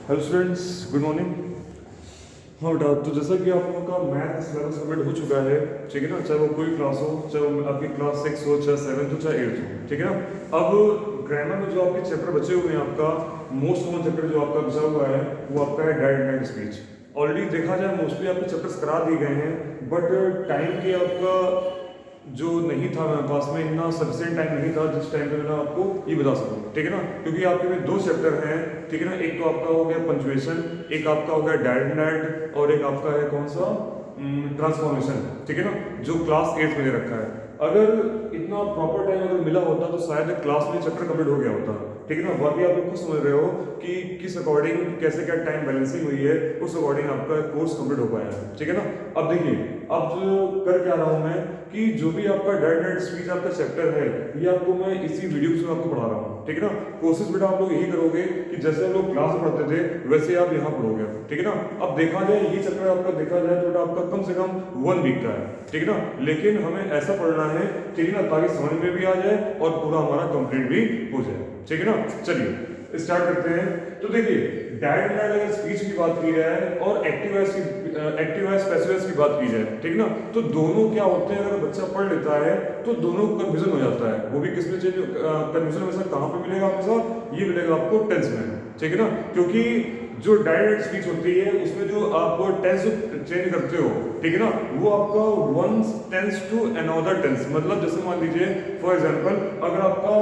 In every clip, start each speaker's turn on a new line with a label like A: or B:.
A: Hello students, good morning. हाँ बेटा, तो जैसा कि आप लोगों का मैथ सिलेबस कंप्लीट हो चुका है, ठीक है ना। चाहे वो कोई क्लास हो, चाहे वो आपकी क्लास 6 हो, चाहे 7 हो, चाहे 8 हो, ठीक है ना। अब ग्रामर में जो आपके चैप्टर बचे हुए हैं, आपका मोस्ट कॉमन चैप्टर जो आपका बचा हुआ है वो आपका है डायरेक्ट एंड स्पीच। ऑलरेडी देखा जाए मोस्टली आपके चैप्टर्स करा दिए गए हैं, बट टाइम के आपका जो नहीं था मेरे पास में, इतना सफिशिएंट टाइम नहीं था जिस टाइम पे मैं आपको ये बता सकूँ, ठीक है ना। क्योंकि आपके में दो चैप्टर हैं, ठीक है ना। एक तो आपका हो गया पंचुएशन, एक आपका हो गया डायरेक्ट एंड, और एक आपका है कौन सा, ट्रांसफॉर्मेशन, ठीक है ना, जो क्लास 8 में दे रखा है। अगर इतना प्रॉपर टाइम अगर मिला होता तो शायद क्लास में चैप्टर कंप्लीट हो गया होता, ठीक है ना। बाकी आप लोग खुद समझ रहे हो कि किस अकॉर्डिंग कैसे क्या टाइम बैलेंसिंग हुई है, उस अकॉर्डिंग आपका कोर्स कंप्लीट हो पाया है, ठीक है ना। अब देखिए, अब जो कर क्या रहा हूँ मैं कि जो भी आपका डायरेक्ट एंड स्पीच आपका चैप्टर है, ये आपको मैं इसी वीडियो में आपको पढ़ा रहा हूँ, ठीक है ना। कोशिश बेटा आप लोग यही करोगे कि जैसे हम लोग क्लास में पढ़ते थे वैसे आप यहाँ पढ़ोगे, ठीक है ना। अब देखा जाए ये चैप्टर आपका देखा जाए तो आपका कम से कम 1 वीक का है, ठीक है ना। लेकिन हमें ऐसा पढ़ना है, ठीक है ना, ताकि समझ में भी आ जाए और पूरा हमारा कंप्लीट भी हो जाए, ठीक है ना। चलिए स्टार्ट करते हैं। तो देखिए, डायरेक्ट एंड अगर स्पीच की बात की जाए और एक्टिव वॉइस पैसिव वॉइस की बात की जाए, ठीक है ना, तो दोनों क्या होते हैं, अगर बच्चा पढ़ लेता है तो दोनों कंफ्यूजन हो जाता है। वो भी किसमें चेंज, कंफ्यूजन हमेशा कहाँ पे मिलेगा आपके साथ, ये मिलेगा आपको टेंस में, ठीक है ना। क्योंकि जो डायरेक्ट स्पीच होती है उसमें जो आप टेंस चेंज करते हो, ठीक है ना, वो आपका one tense to another tense. मतलब जैसे मान लीजिए फॉर एग्जांपल, अगर आपका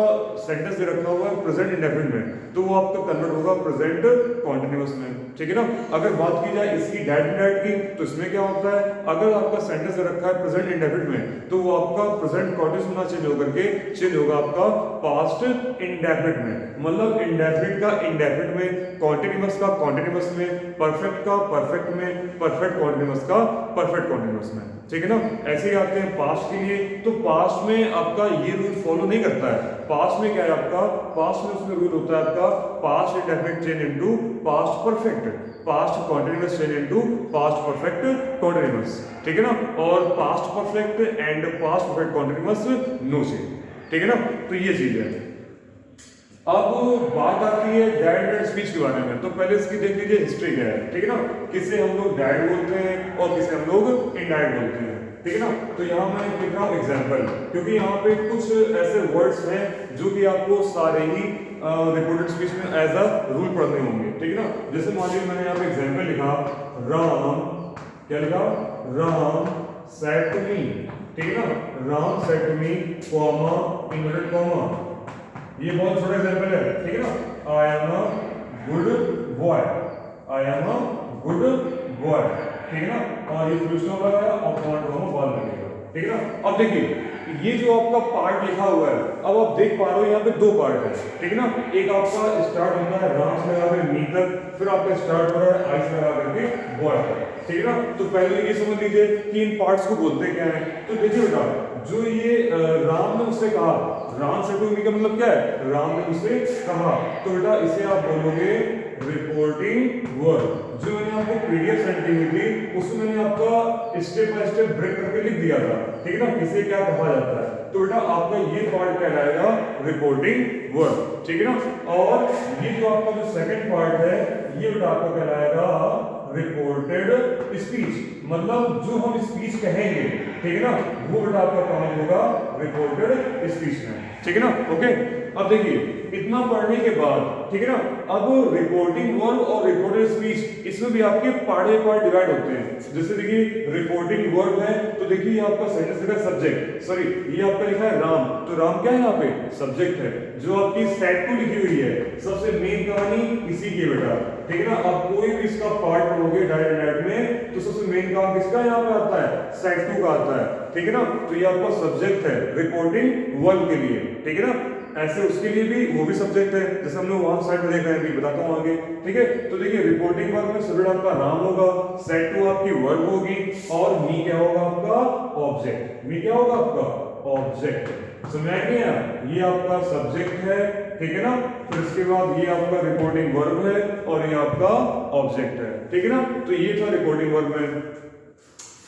A: सेंटेंस दे रखा हुआ है प्रेजेंट इंडेफिनिट में, तो वो आपका कन्वर्ट होगा प्रेजेंट कॉन्टिन्यूअस में, ठीक है ना। अगर बात की जाए इसकी डायरेक्ट की, तो इसमें क्या होता है, अगर आपका सेंटेंस दे रखा है प्रेजेंट इंडेफिनिट में, तो वो आपका प्रेजेंट कॉन्टिन्यूअस होना चेंज होकर के चेंज होगा आपका पास्ट इंडेफिनिट में। मतलब इंडेफिनिट का इंडेफिनिट में, कॉन्टिन्यूअस का कॉन्टिन्यूअस में, परफेक्ट का परफेक्ट में, परफेक्ट कॉन्टिन्यूअस का परफेक्ट कॉन्टिन्यूअस में, ठीक है ना। ऐसे ही आते हैं पास्ट के लिए, तो पास्ट में आपका ये रूल फॉलो नहीं करता है। पास्ट में क्या है आपका, पास्ट में उसमें रूल होता है आपका past indefinite change into past perfect, past continuous change into past perfect continuous, ठीक है ना। और past perfect and past perfect continuous no change, ठीक है ना। तो ये चीज है। अब बात आती है डायरेक्ट एंड स्पीच के बारे में, तो पहले इसकी देख लीजिए हिस्ट्री क्या है, ठीक है ना। किसे हम लोग डायरेक्ट बोलते हैं और किसे हम लोग इनडायरेक्ट बोलते हैं, ठीक है ना। तो यहाँ मैं लिख रहा हूँ एग्जाम्पल, क्योंकि यहाँ पे कुछ ऐसे वर्ड्स हैं जो कि आपको सारे ही रिपोर्टेड स्पीच में एज अ रूल पढ़ने होंगे, ठीक है ना। जैसे मान लीजिए मैंने यहाँ पे एग्जाम्पल लिखा, राम, क्या लिखा, राम सेड टू मी, ठीक है ना, Ram said to me, comma, inverted comma. ये बहुत छोटा एग्जांपल है, ठीक है ना। I am a good boy, I am a good boy, ठीक है ना। और ये फुल स्टॉप लगाया और पॉइंट होगा बॉल लगेगा, ठीक है ना। अब देखिए, ये जो आपका पार्ट लिखा हुआ है, अब आप देख पा रहे हो यहाँ पे दो पार्ट है, ठीक है ना। एक आपका स्टार्ट होता है राम से लगा कर मी तक, फिर आपका स्टार्ट हो रहा है आई से लगा करके बॉय तक, ठीक है ना। तो पहले ये समझ लीजिए कि इन पार्ट्स को बोलते क्या है। तो देखिए बेटा, जो ये राम ने उससे कहा, राम से टू मी का मतलब क्या है, राम ने उससे कहा, तो बेटा इसे आप बोलोगे रिपोर्टिंग वर्ब। जो मैंने आपको पीडीएफ सेंड की हुई थी उसमें मैंने आपका स्टेप बाय स्टेप ब्रेक करके लिख दिया था, ठीक है ना, किसे क्या कहा जाता है। तो बेटा आपका ये पार्ट कहलाएगा रिपोर्टिंग वर्ब, ठीक है ना। और ये जो आपका जो सेकंड पार्ट है, ये बेटा आपका कहलाएगा रिपोर्टेड स्पीच। मतलब जो हम स्पीच कहेंगे, ठीक है ना, वो बेटा आपका काम होगा रिपोर्टेड स्पीच में, ठीक है ना। ओके, अब देखिए इतना पढ़ने के बाद, ठीक है ना, अब रिपोर्टिंग वर्ब और रिपोर्टेड स्पीच, इसमें भी आपके पार्ट बाय पार्ट डिवाइड होते हैं। जैसे देखिए रिपोर्टिंग वर्ब है, तो देखिए आपका सेंटेंस लिखा है सब्जेक्ट, सॉरी ये आपका लिखा है राम, तो राम क्या है यहाँ पे, सब्जेक्ट है। जो आपकी सेट टू लिखी हुई है, सबसे मेन कहानी इसी की बेटा, ठीक है ना। अब कोई भी इसका पार्ट पढ़ोगे डायरेक्ट में, तो सबसे मेन काम किसका यहाँ पे आता है, सेट टू का आता है, ठीक है ना। तो ये आपका सब्जेक्ट है रिपोर्टिंग वर्ब के लिए, ठीक है ना। ऐसे उसके लिए भी वो भी सब्जेक्ट है, जैसे हम लोग वहां साइड में देख रहे हैं, बताता हूं आगे, ठीक है। तो देखिए रिपोर्टिंग वर्ब में सब्जेक्ट आपका राम होगा, सेट टू आपकी वर्ब होगी, और मी क्या होगा आपका ऑब्जेक्ट, मी क्या होगा आपका ऑब्जेक्ट। समझ आ गया, ये आपका सब्जेक्ट है, ठीक है ना। फिर इसके बाद ये आपका रिपोर्टिंग वर्ब है और ये आपका ऑब्जेक्ट है, ठीक है ना। तो ये था रिपोर्टिंग वर्ब में।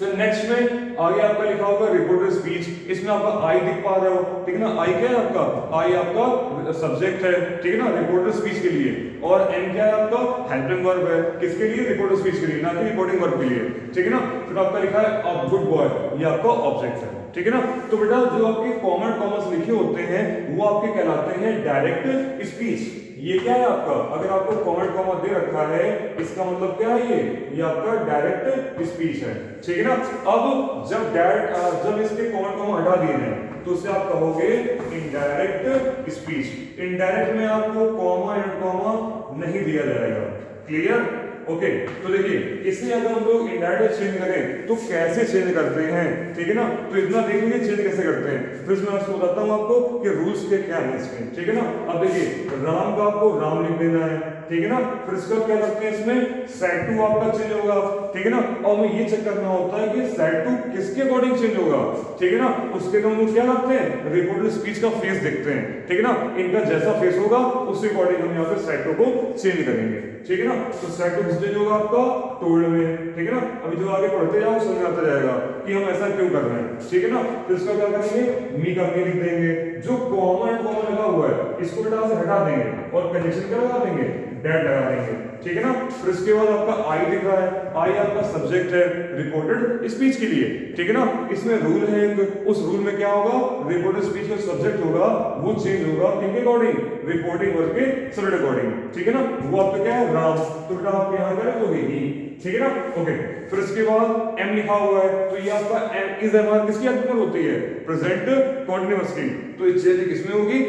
A: फिर नेक्स्ट में आगे आपका लिखा होगा रिपोर्टेड स्पीच, इसमें आपका आई दिख पा रहे हो, ठीक है ना, आई क्या है आपका, आई आपका सब्जेक्ट है, ठीक है ना, रिपोर्टेड स्पीच के लिए, और एम क्या है आपका, हेल्पिंग वर्ब है, किसके लिए, रिपोर्टेड स्पीच के लिए, ना कि रिपोर्टिंग वर्ब के लिए, ठीक है ना। फिर आपका लिखा है अ गुड बॉय, ये आपका ऑब्जेक्ट है, ठीक है ना। तो बेटा जो आपके कॉमन कॉमर्स लिखे होते हैं वो आपके कहलाते हैं डायरेक्ट स्पीच। ये क्या है आपका, अगर आपको कॉमेंट कॉमा दे रखा है इसका मतलब क्या है, ये आपका डायरेक्ट स्पीच है, ठीक है ना। अब जब इसके कॉमेंट कॉमा हटा दिए हैं तो उसे आप कहोगे इनडायरेक्ट स्पीच। इनडायरेक्ट में आपको कॉमा एंड कॉमा नहीं दिया जाएगा, क्लियर, ओके। तो देखिए इसे अगर हम लोग इनडायरेक्ट चेंज करें तो कैसे चेंज करते हैं, ठीक है ना, तो इतना देख लीजिए चेंज कैसे करते हैं, फिर मैं आपको बताता हूं आपको कि रूल्स के क्या है इसमें, ठीक है ना। अब देखिए राम का आपको राम लिख देना है, ठीक है ना, फिर इसका क्या करते हैं इसमें सेट टू आपका चेंज होगा, ठीक है ना, और हमें ये चेक करना होता है कि सेट टू किसके अकॉर्डिंग चेंज होगा, ठीक है ना। उसके लिए हम लोग क्या करते हैं, रिपोर्टेड स्पीच का फेस देखते हैं, ठीक है ना, इनका जैसा फेस होगा उसके अकॉर्डिंग हम यहाँ पे सेट टू को चेंज करेंगे, ठीक है ना। तो सेट टू किस चेंज होगा आपका, टोल्ड में, ठीक है ना। अभी जो आगे पढ़ते जाओ समझ आता जाएगा कि हम ऐसा क्यों कर रहे हैं, ठीक है ना। तो इसका क्या करेंगे, मी का मी लिख देंगे, जो कॉमा एंड कॉमा लगा हुआ है इसको बेटा से हटा देंगे और कंडीशन क्या लगा देंगे, डेट लगा देंगे, ठीक है ना। फिर इसके बाद आपका आई दिख रहा है, आई आपका सब्जेक्ट है रिपोर्टेड स्पीच के लिए, ठीक है ना। इसमें रूल है एक, उस रूल में क्या होगा, रिपोर्टेड स्पीच का सब्जेक्ट होगा वो चेंज होगा किसके अकॉर्डिंग, रिपोर्टिंग वर्ब के सब्जेक्ट अकॉर्डिंग, ठीक है ना। वो आपका क्या है, राम, तो बेटा आप यहां करें तो ही, ठीक है ना, ओके। फिर इसके बाद एम लिखा हुआ है तो ये आपका एम इज एमआर किसकी हेल्प होती है, प्रेजेंट कंटीन्यूअस की, तो ये चेंज किसमें होगी,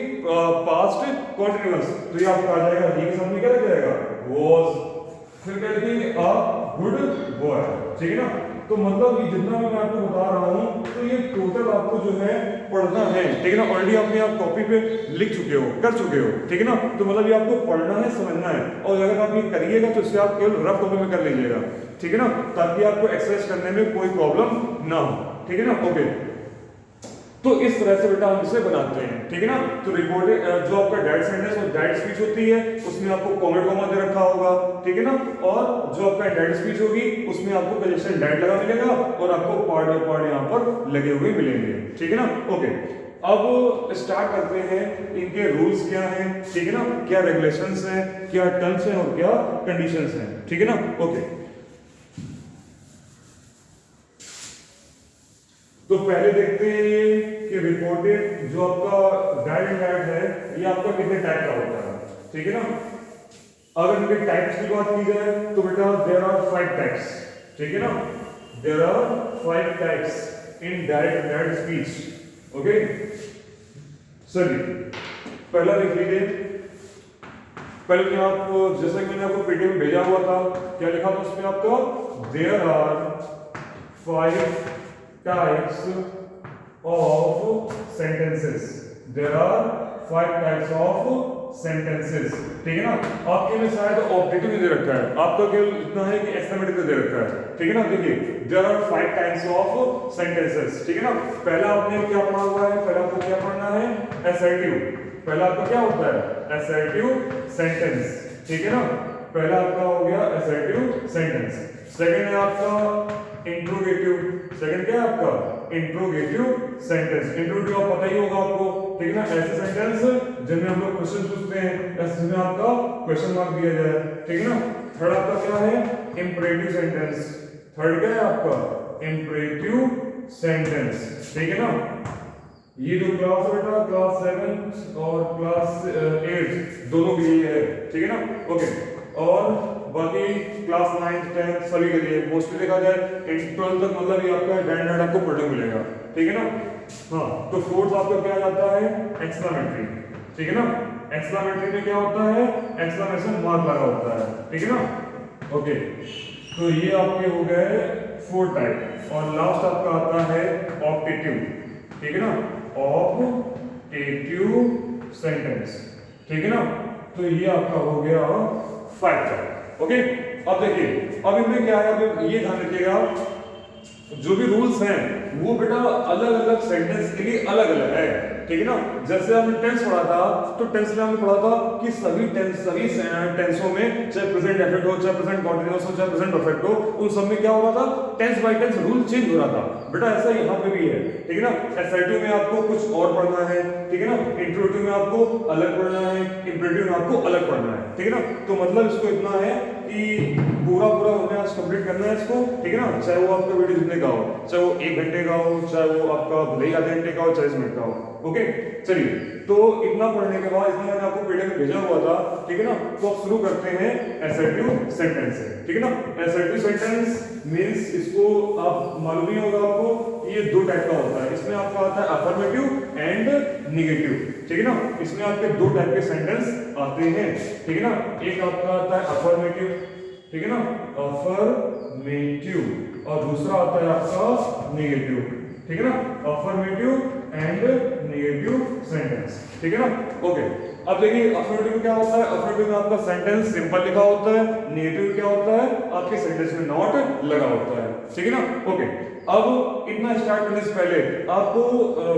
A: पास्ट कंटीन्यूअस, तो ये आपका आ जाएगा, ये के सामने क्या लग जाएगा, वाज, फिर क्या लिखेंगे अ गुड बॉय, ठीक है ना। तो मतलब ये जितना मैं आपको बता रहा हूं तो ये टोटल आपको जो है पढ़ना है, ठीक है ना, ऑलरेडी आपने आप कॉपी पे लिख चुके हो, कर चुके हो, ठीक है ना। तो मतलब ये आपको पढ़ना है, समझना है, और अगर आप ये करिएगा तो इससे आप केवल रफ कॉपी में कर लीजिएगा, ठीक है ना, ताकि आपको एक्सरसाइज करने में कोई प्रॉब्लम ना हो, ठीक है ना, ओके। तो इस तरह से बेटा हम इसे बनाते हैं, ठीक है ना। तो रिपोर्टिंग जो आपका डायरेक्ट सेंटेंस और डायरेक्ट स्पीच होती है उसमें आपको कॉमेंट कॉमा दे रखा होगा, ठीक है ना, और जो आपका डायरेक्ट स्पीच होगी उसमें आपको कंजक्शन डायरेक्ट लगा मिलेगा और आपको पार्ट बाय पार्ट यहाँ पर लगे हुए मिलेंगे, ठीक है ना, ओके। अब स्टार्ट करते हैं, इनके रूल्स क्या हैं, ठीक है ना, क्या रेगुलेशंस हैं, क्या टर्म्स हैं और क्या कंडीशंस हैं, ठीक है ना, ओके। तो पहले देखते हैं ये कि रिपोर्टेड जो आपका डायरेक्ट इनडायरेक्ट है ये आपका कितने टाइप का होता है, ठीक है ना। अगर इनके टाइप्स की बात की जाए तो बेटा देयर आर 5 टाइप्स, ठीक है ना, there are 5 types in direct indirect speech, okay. चलिए पहला देख लीजिए, पहले आप जैसा कि मैंने आपको पीडीएफ में भेजा हुआ था, क्या लिखा था उसमें आपका, there are 5 types of sentences, there are 5 types of sentences, ठीक है ना। आपके में शायद ऑब्जेक्टिव में दे रखा है, आपका केवल इतना है कि एक्सप्लेनेटरी दे रखा है, ठीक है ना। देखिए there are 5 types of sentences, ठीक है ना। पहला आपने क्या पढ़ा हुआ है, पहला आपको क्या पढ़ना है, assertive, पहला आपका क्या होता है, assertive sentence, ठीक है ना, पहला आपका हो गया assertive sentence। सेकंड है आपका इंट्रोगेटिव, सेकंड क्या है आपका, इंट्रोगेटिव सेंटेंस, इंट्रोगेटिव आप पता ही होगा आपको, ठीक है ना, ऐसे सेंटेंस जिनमें हम लोग क्वेश्चन पूछते हैं, जिसमें आपका क्वेश्चन मार्क दिया जाए, ठीक है ना। थर्ड आपका क्या है, इंपरेटिव सेंटेंस, थर्ड क्या है आपका, इंपरेटिव सेंटेंस, ठीक है ना। ये जो क्लास है बेटा क्लास 7 और क्लास 8 दोनों के लिए है, ठीक है ना, ओके। और बाकी क्लास 9 10 सभी के लिए मोस्टली देखा जाए 12 तक मतलब ये आपका डायरेक्ट आपको पढ़ने मिलेगा, ठीक है ना। हाँ तो फोर्थ आपका क्या जाता है, एक्सक्लेमेटरी, ठीक है ना। एक्सक्लेमेटरी में क्या होता है, एक्सक्लेमेशन मार्क लगा होता है, ठीक है ना, ओके। तो ये आपके हो गए 4 टाइप, और लास्ट आपका आता है ऑप्टेटिव, ठीक है ना, ऑप्टेटिव सेंटेंस, ठीक है ना। तो ये आपका हो गया 5 टाइप, ओके। अब देखिए अब इनमें क्या है, अब ये ध्यान रखिएगा जो भी रूल्स हैं वो बेटा अलग अलग सेंटेंस के लिए अलग अलग है, ठीक है ना। जैसे हमने टेंस पढ़ा था, तो टेंस में हमने पढ़ा था कि सभी टेंसों में, चाहे प्रेजेंट डेफिनेट हो, चाहे प्रेजेंट कंटीन्यूअस हो, चाहे प्रेजेंट परफेक्ट हो, उन सब में क्या हो रहा था, tense by tense rule change हो रहा था। बेटा ऐसा यहाँ पे भी है, ठीक है ना। एसर्टिव में आपको कुछ और पढ़ना है, ठीक है ना। इंट्रोगेटिव में आपको अलग पढ़ना है, इंपेरेटिव में आपको अलग पढ़ना है, ठीक है ना। तो मतलब इसको इतना है कि पूरा हमें आज कंप्लीट करना है इसको, ठीक है ना। चाहे वो आपका वीडियो जितने का हो, चाहे वो 1 घंटे का हो, चाहे वो आपका भले ही आधे घंटे का हो, 40 मिनट का हो, ओके। चलिए, तो इतना पढ़ने के बाद, इतना मैंने आपको पीडीएफ में भेजा हुआ था, ठीक है ना। तो आप शुरू करते हैं असर्टिव सेंटेंस से, ठीक है ना। असर्टिव सेंटेंस मींस, इसको आप मालूम ही होगा आपको कि ये 2 टाइप का होता है। इसमें आपका आता है अफर्मेटिव एंड नेगेटिव, ठीक है ना। इसमें आपके 2 टाइप के सेंटेंस आते हैं, ठीक है ना। एक आपका आता है अफर्मेटिव, ठीक है ना, अफर्मेटिव, और दूसरा आता है आपका नेगेटिव, ठीक है ना। अफर्मेटिव एंड नेगेटिव सेंटेंस, ठीक है ना, ओके। अब देखिए अफर्मेटिव में क्या होता है, अफर्मेटिव में आपका सेंटेंस सिंपल लिखा होता है, नेगेटिव क्या होता है, आपके सेंटेंस में नॉट लगा होता है, ठीक है ना, ओके। अब इतना स्टार्ट करने से पहले आपको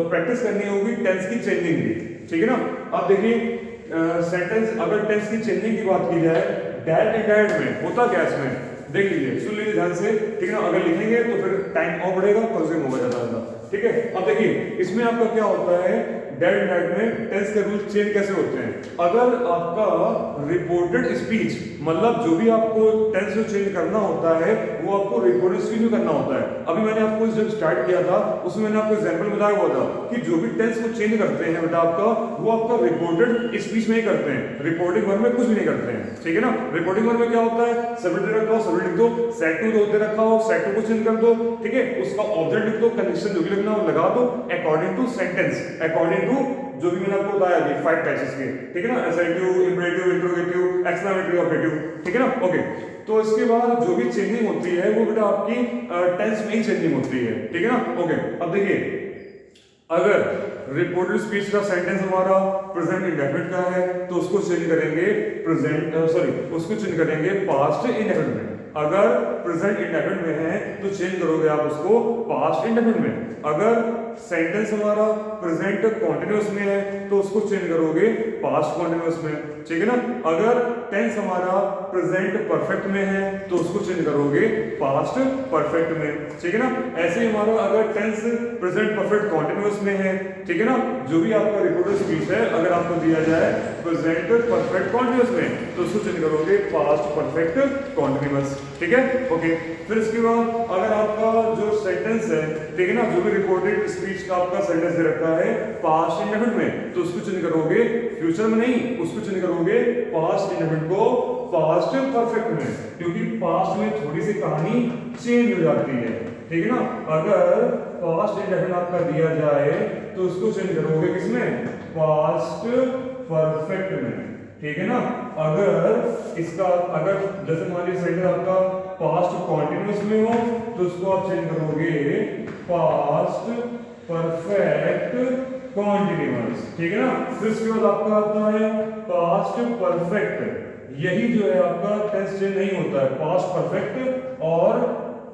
A: प्रैक्टिस करनी होगी टेंस की चेंजिंग की, ठीक है ना। अब देखिए सेंटेंस, अगर टेंस की चेंजिंग की बात की जाए, डायरेक्ट इनडायरेक्ट में होता क्या इसमें, देख लीजिए, सुन लीजिए ध्यान से, ठीक है ना। अगर लिखेंगे तो फिर टाइम और बढ़ेगा, कंज्यूम होगा ज्यादा, ठीक है। अब देखिए इसमें आपका क्या होता है, डायरेक्ट इनडायरेक्ट में टेंस के रूल चेंज कैसे होते हैं। अगर आपका रिपोर्टेड स्पीच, मतलब जो भी आपको टेंस को चेंज करना होता है, वो आपको रिपोर्टेड स्पीच में करना होता है। अभी मैंने आपको जब स्टार्ट किया था, उसमें मैंने आपको एग्जांपल बताया हुआ था कि जो भी टेंस को चेंज करते हैं बेटा आपका, वो आपका रिपोर्टेड स्पीच में ही करते हैं, रिपोर्टिंग वर्ब में कुछ भी नहीं करते हैं, ठीक है ना। रिपोर्टिंग वर्ब में क्या होता है, सब्जेक्ट दे रखा हो सब्जेक्ट लिख दो, सेट टू दे रखा हो सेट टू को चेंज कर दो, ठीक है, उसका ऑब्जेक्ट लिख दो, कंडीशन जो भी लिखना हो लगा दो, according to sentence, according to जो भी मैंने आपको बताया अभी 5 टाइप्स के, ठीक है ना, assertive, imperative, interrogative, exclamatory, operative, ठीक है ना, ओके। तो इसके बाद जो भी चेंजिंग होती है वो बेटा आपकी टेंस में ही चेंजिंग होती है, ठीक है ना, ओके। अब देखिए अगर रिपोर्टेड स्पीच का सेंटेंस हमारा प्रेजेंट इंडेफिनिट का है, तो उसको चेंज करेंगे उसको चेंज करेंगे पास्ट इंडेफिनिट में। अगर प्रेजेंट इंडेफिनिट में है तो चेंज करोगे आप उसको पास्ट इंडेफिनिट में। अगर सेंटेंस हमारा प्रेजेंट कॉन्टिन्यूअस में है तो उसको चेंज करोगे पास्ट कॉन्टिन्यूअस में, ठीक है ना। अगर टेंस हमारा प्रेजेंट परफेक्ट में है तो उसको चेंज करोगे पास्ट परफेक्ट में, ठीक है ना। ऐसे ही हमारा अगर टेंस प्रेजेंट परफेक्ट कॉन्टिन्यूअस में है, ठीक है ना, जो भी आपका रिपोर्टेड स्पीच है अगर आपको दिया जाए प्रेजेंट परफेक्ट कॉन्टिन्यूअस में तो उसको चेंज करोगे पास्ट परफेक्ट कॉन्टिन्यूअस, ठीक है, ओके। फिर इसके बाद अगर आपका जो सेंटेंस है, ठीक है ना, जो भी रिपोर्टेड स्पीच का आपका सेंटेंस दे रखा है पास्ट इंडेफिनिट में, तो उसको चेंज करोगे फ्यूचर में नहीं, उसको चेंज करोगे पास्ट इंडेफिनिट को पास्ट परफेक्ट में, क्योंकि पास्ट में थोड़ी सी कहानी चेंज हो जाती है, ठीक है ना। अगर पास्ट इंडेफिनिट आपका दिया जाए तो उसको चेंज करोगे किसमें, पास्ट परफेक्ट में, ठीक है ना। अगर इसका अगर जैसे मान लीजिए सेंटेंस आपका पास्ट कॉन्टिन्यूअस में हो तो उसको आप चेंज करोगे पास्ट परफेक्ट कॉन्टिन्यूअस, ठीक है ना। फिर उसके बाद आपका आता है पास्ट परफेक्ट, यही जो है आपका टेंस चेंज नहीं होता है, पास्ट परफेक्ट और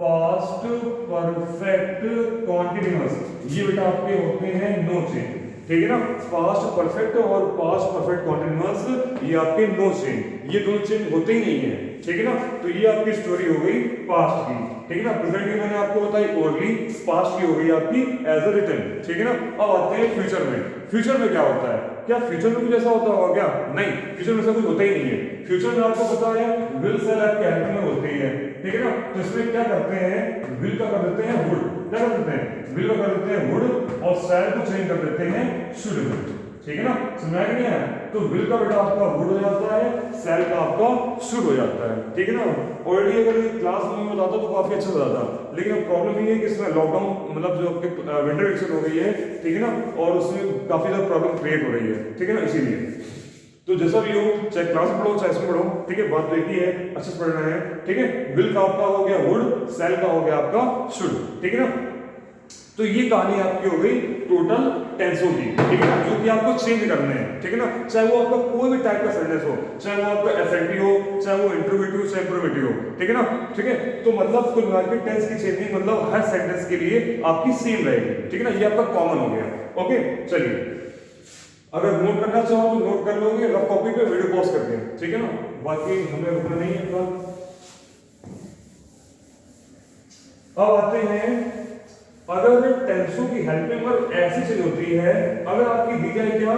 A: पास्ट परफेक्ट कॉन्टिन्यूअस, ये बेटा आपके होते हैं नो चेंज, ठीक है ना। पास्ट परफेक्ट और पास्ट परफेक्ट कॉन्टिन्यूअस ये आपके नो चेंज, ये दोनों चेंज होते ही नहीं है, ठीक है ना। तो ये आपकी स्टोरी हो गई पास्ट की, ठीक है ना। प्रेजेंट की मैंने आपको बताई ओरली, पास्ट की हो गई आपकी एज अ रिटन, ठीक है ना। अब आते हैं फ्यूचर में। फ्यूचर में क्या होता है, क्या फ्यूचर में कुछ ऐसा होता होगा क्या, नहीं, फ्यूचर में ऐसा कुछ होता ही नहीं है। फ्यूचर में आपको पता है विल सेल आपके हेल्प में होती है, ठीक है ना। तो इसमें क्या करते हैं, विल का कर देते हैं वुड, क्या कर देते हैं, विल का कर देते हैं वुड और सेल को चेंज कर देते हैं शुड में, ठीक है ना। समझ में नहीं है, तो विल का बेटा आपका वुड हो जाता है, सेल का आपका शुड हो जाता है, ठीक है ना। ऑलरेडी अगर क्लास में बताता तो काफी अच्छा बताता, लेकिन अब प्रॉब्लम ये है कि इसमें लॉकडाउन मतलब जो आपके विंटर वेकेशन हो गई है, ठीक है ना, और उसमें काफी ज्यादा प्रॉब्लम क्रिएट हो रही है, ठीक है ना, इसीलिए। तो जैसा भी हो, चाहे क्लास में पढ़ो चाहे इसमें पढ़ो, ठीक है, बात तो एक ही है, अच्छे से पढ़ना है, ठीक है। विल का आपका हो गया वुड, सेल का हो गया आपका शुड, ठीक है ना। तो ये कहानी आपकी हो गई टोटल टेंसों की, ठीक है ना, जो कि आपको चेंज करने हैं, ठीक है ना। चाहे वो आपका कोई भी टाइप का सेंटेंस हो, चाहे वो आपका एफएनटी हो, चाहे वो इंट्रोगेटिव चाहे इंप्रोगेटिव हो, ठीक है ना, ठीक है। तो मतलब कुल मिला के टेंस की चेंजिंग मतलब हर सेंटेंस के लिए आपकी सेम रहेगी, ठीक है ना, ये आपका कॉमन हो गया, ओके। चलिए अगर नोट करना चाहो तो नोट कर लोगे, रफ कॉपी पे वीडियो पॉज करके, ठीक है ना। बाकी हमें रुकना नहीं है फिलहाल। अब आते हैं, अगर टेंसों की हेल्पिंग वर्ब ऐसी चीज होती है, अगर आपकी दी जाए क्या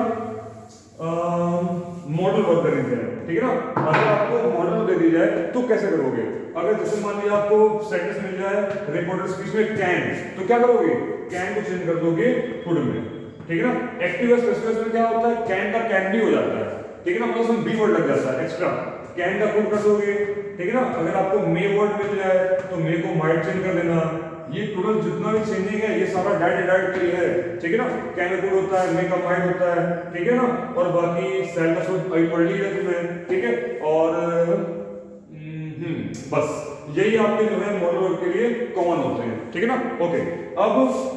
A: मॉडल वर्ब कर दी जाए, ठीक है ना। अगर आपको मॉडल दे दी जाए तो कैसे करोगे? अगर जैसे मान लीजिए आपको सेंटेंस मिल जाए रिपोर्टर स्पीच में कैन, तो क्या करोगे? कैन को चेंज कर दोगे कुड में, ठीक है ना। एक्टिव स्पेसिफिक में क्या होता है, कैन का कैन भी हो जाता है, ठीक है ना, मतलब उसमें बी वर्ड लग जाता है एक्स्ट्रा, कैन का कुड कर दोगे, ठीक है ना। अगर आपको मे वर्ड मिल जाए तो मे को माइट चेंज कर देना। ये टोटल जितना भी चेंजिंग है ये सारा डायरेक्ट के लिए है, ठीक है ना। कैन का कुड होता है, मे का माइट होता है, ठीक है ना। और बाकी सेल का शुद्ध अभी पढ़ ली है तुमने, ठीक है। और बस यही आपके जो है मॉडल वर्ड के लिए कॉमन होते हैं, ठीक है ना। ओके, अब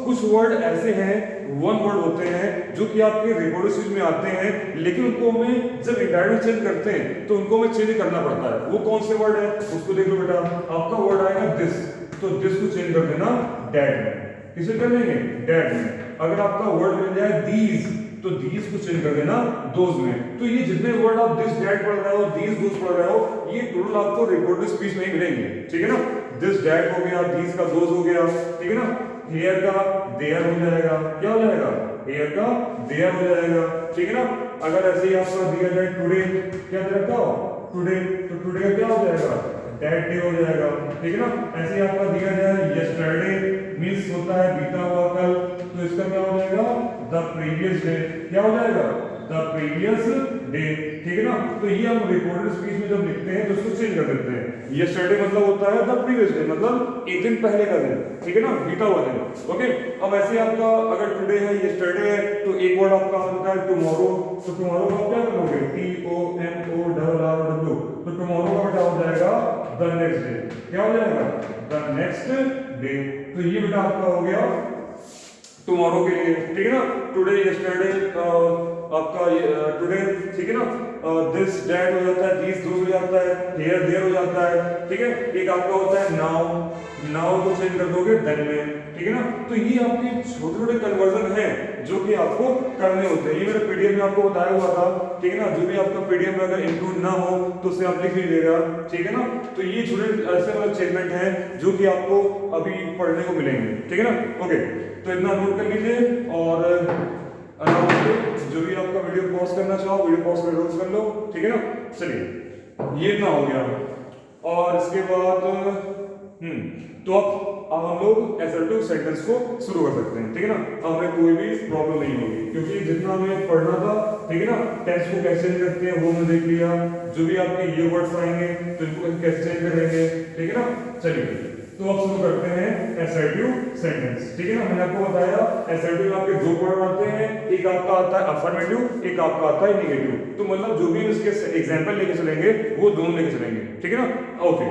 A: कुछ वर्ड ऐसे हैं, वन वर्ड होते हैं जो कि आपके रिपोर्टर स्पीच में आते हैं, लेकिन उनको हमें जब इंडायरेक्ट चेंज करते हैं तो उनको हमें चेंज करना पड़ता है। वो कौन से वर्ड है उसको देख लो बेटा। आपका वर्ड आएगा दिस, तो दिस को चेंज कर देना डैड में। किसे कर देंगे? डैड में। अगर आपका वर्ड मिल जाए दीज, तो दीज को चेंज कर देना दोज में। तो ये जितने वर्ड आप दिस डैड पढ़ रहे हो, दीज दोज पढ़ रहे हो, ये टोटल आपको रिपोर्टेड स्पीच में ही मिलेंगे, ठीक है ना। दिस डैड हो गया, दीज का दोज हो गया, ठीक है ना। हेयर का देयर हो जाएगा, क्या हो जाएगा? हेयर का देयर हो जाएगा, ठीक है ना। अगर ऐसे ही आपका दिया जाए टुडे, क्या दे रखा हो? टुडे, तो टुडे का क्या हो जाएगा? दैट डे हो जाएगा, ठीक है ना। ऐसे ही आपका दिया जाए यस्टरडे, मींस होता है बीता हुआ कल, तो इसका क्या हो जाएगा? द प्रीवियस डे, क्या हो जाएगा? द प्रीवियस डे, ठीक है ना। तो ये हम रिपोर्टेड स्पीच में जब लिखते हैं तो इसको चेंज कर देते हैं। यस्टरडे मतलब होता है द प्रीवियस डे, मतलब एक दिन पहले का दिन, ठीक है ना, बीता हुआ दिन। ओके, अब ऐसे आपका अगर टुडे है, यस्टरडे है, तो एक वर्ड आपका होता है टुमारो, तो टुमारो का क्या करोगे? TOMORROW, तो टुमारो का बेटा हो जाएगा द नेक्स्ट डे, क्या हो जाएगा? The next day. तो ये बेटा आपका हो गया टुमारो के लिए, ठीक है ना। टुडे, यस्टरडे, आपका टुडे, ठीक है ना। दिस डैट हो जाता है, दिस दोस हो जाता है, हियर देयर हो जाता है, ठीक है। एक आपका होता है नाउ, नाउ को चेंज कर दोगे देन में, ठीक है ना। तो ये आपके छोटे छोटे कन्वर्जन हैं जो कि आपको करने होते हैं। ये मेरे पीडीएफ में आपको बताया हुआ था, ठीक है ना। जो भी आपका पीडीएफ में अगर इंक्लूड ना हो तो उसे आप लिख लीजिएगा, ठीक है ना। तो ये छोटे ऐसे मतलब स्टेटमेंट हैं जो कि आपको अभी पढ़ने को मिलेंगे, ठीक है ना। ओके, तो इतना नोट कर लीजिए और आराम से जो भी आपका वीडियो पॉज करना चाहो वीडियो पॉज कर लो, ठीक है ना। चलिए, ये इतना हो गया। और इसके बाद तो अब हम लोग असर्टिव सेंटेंस को शुरू कर सकते हैं, ठीक है ना। अब हमें कोई भी प्रॉब्लम नहीं होगी क्योंकि जितना हमें पढ़ना था, ठीक है ना, टेंस को कैसे चेंज करते हैं वो हमने देख लिया। जो भी आपके ये वर्ड्स आएंगे तो इनको कैसे चेंज करेंगे, ठीक है ना। चलिए, तो अब शुरू करते हैं असर्टिव सेंटेंस, ठीक है ना। मैंने आपको बताया असर्टिव आपके दो वर्ड आते हैं, एक आपका आता है अफर्मेटिव, एक आपका आता है नेगेटिव। तो मतलब जो भी इसके एग्जांपल लेके चलेंगे वो दोनों लेके चलेंगे, ठीक है ना। ओके,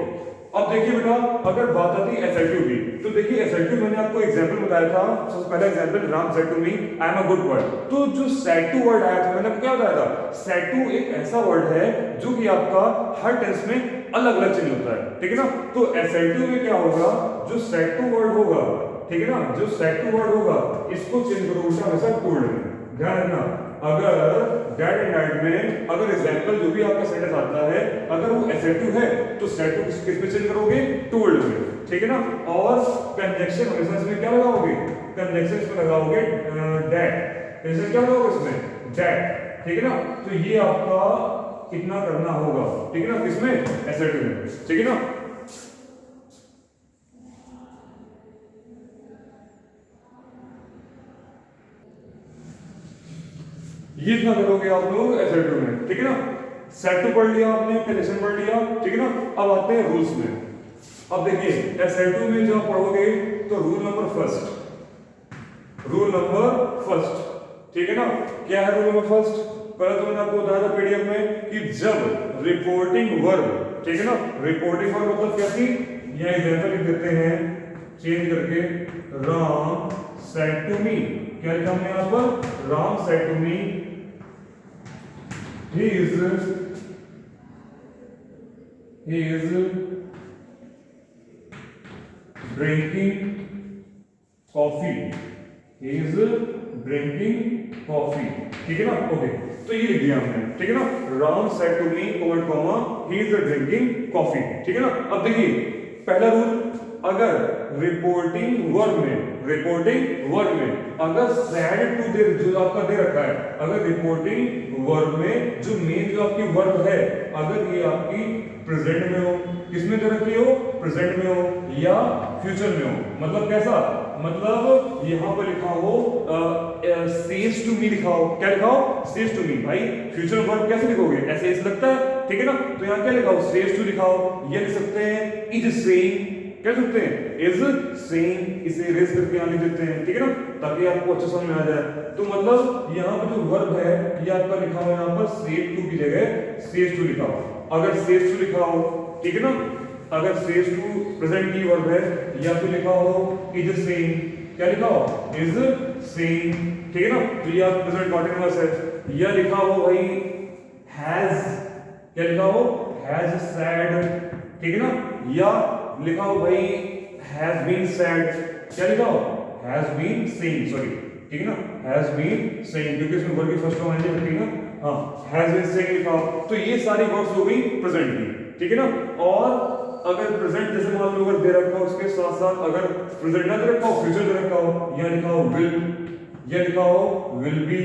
A: अब देखिए बेटा, अगर बात आती है असर्टिव की, तो देखिए असर्टिव मैंने आपको एग्जांपल बताया था। सबसे पहला example, Ram said to me I am a good boy. तो जो सेड टू वर्ड आया था, मैंने आपको क्या बताया था? सेड टू एक ऐसा वर्ड है जो कि आपका हर टेंस में अलग अलग चेंज होता है, ठीक है ना। तो असर्टिव में क्या होगा? जो सेड टू वर्ड होगा, ठीक है ना, जो सेड टू वर्ड होगा इसको चेंज करो उल्टा हमेशा टूल्ड में। ध्यान रखना, अगर डेड एंड नाइट में अगर एग्जांपल जो भी आपका सेंटेंस आता है अगर वो असर्टिव है तो सेड टू किस में चेंज करोगे? टूल्ड में, ठीक है ना। और कंजंक्शन हमेशा इसमें क्या लगाओगे? कंजंक्शन इसमें लगाओगे डेट, इसमें क्या लगाओगे? इसमें डेट, ठीक है ना। तो ये आपका कितना करना होगा, ठीक है ना, किसमें? असर्टिव में, ठीक है ना। ये इतना करोगे आप लोग असर्टिव में, ठीक है ना। सेट टू पढ़ लिया आपने, कंडीशन पढ़ लिया, ठीक है ना। अब आते हैं रूल्स में। अब देखिए असर्टिव में जब पढ़ोगे तो रूल नंबर फर्स्ट, ठीक है ना। क्या है रूल नंबर फर्स्ट? पहले तो मैंने आपको बताया था पीडीएफ में कि जब रिपोर्टिंग वर्ब, ठीक है ना, रिपोर्टिंग वर्ब मतलब क्या थी? यह एग्जांपल लिख देते हैं चेंज करके, राम सेड टू मी। क्या लिखा हमने यहां पर? Ram said to me he is drinking coffee, he is drinking coffee, ठीक है ना। ओके, तो ये लिख दिया हमने, ठीक है ना। Ram said to me quoted comma he is drinking coffee, ठीक है ना। अब देखिए पहला रूल, अगर रिपोर्टिंग वर्ब में अगर सैड टू दे जो आपका दे रखा है, अगर रिपोर्टिंग वर्ब में जो मेन जो आपकी वर्ब है अगर ये आपकी प्रेजेंट में हो, किसमें दे रखी हो, प्रेजेंट में हो या फ्यूचर में हो, मतलब कैसा, मतलब यहां पर लिखा हो सेज टू मी लिखा हो, क्या लिखा हो, सेज टू मी। भाई फ्यूचर वर्ब कैसे लिखोगे, ऐसे लगता है, ठीक है ना। तो यहां क्या लिखा हो, सेज टू लिखा हो, ये लिख सकते हैं इज सेइंग, क्या सकते हैं, इज सेइंग, इसे इरेज करके यहां लिख देते हैं, ठीक है ना, ताकि आपको अच्छा समझ में आ जाए। तो मतलब यहां पर जो वर्ब है ये आपका लिखा हो यहां पर सेज टू की जगह सेज टू लिखा हो। अगर सेज टू लिखा हो, ठीक है ना, अगर सेज टू प्रेजेंट की वर्ब है, या फिर लिखा हो इज सेइंग, क्या लिखा हो, इज सेइंग, ठीक है ना। तो ये आप प्रेजेंट कॉन्टिन्यूअस है। या लिखा हो भाई हैज, क्या लिखा हो, हैज सैड, ठीक है ना। या लिखा हो भाई हैज बीन सैड, क्या लिखा हो, हैज बीन सेइंग, सॉरी, ठीक है ना, हैज बीन सेइंग, क्योंकि इसमें वर्ब की फर्स्ट फॉर्म है लिखी ना, हां, हैज बीन सेइंग लिखा हो। तो ये सारी वर्ड्स हो गई प्रेजेंट की, ठीक है ना। और अगर प्रेजेंट जैसे मान लो अगर दे रखा हो उसके साथ साथ अगर प्रेजेंट ना दे रखा हो, फ्यूचर दे रखा हो, या लिखा हो विल, या लिखा हो विल बी,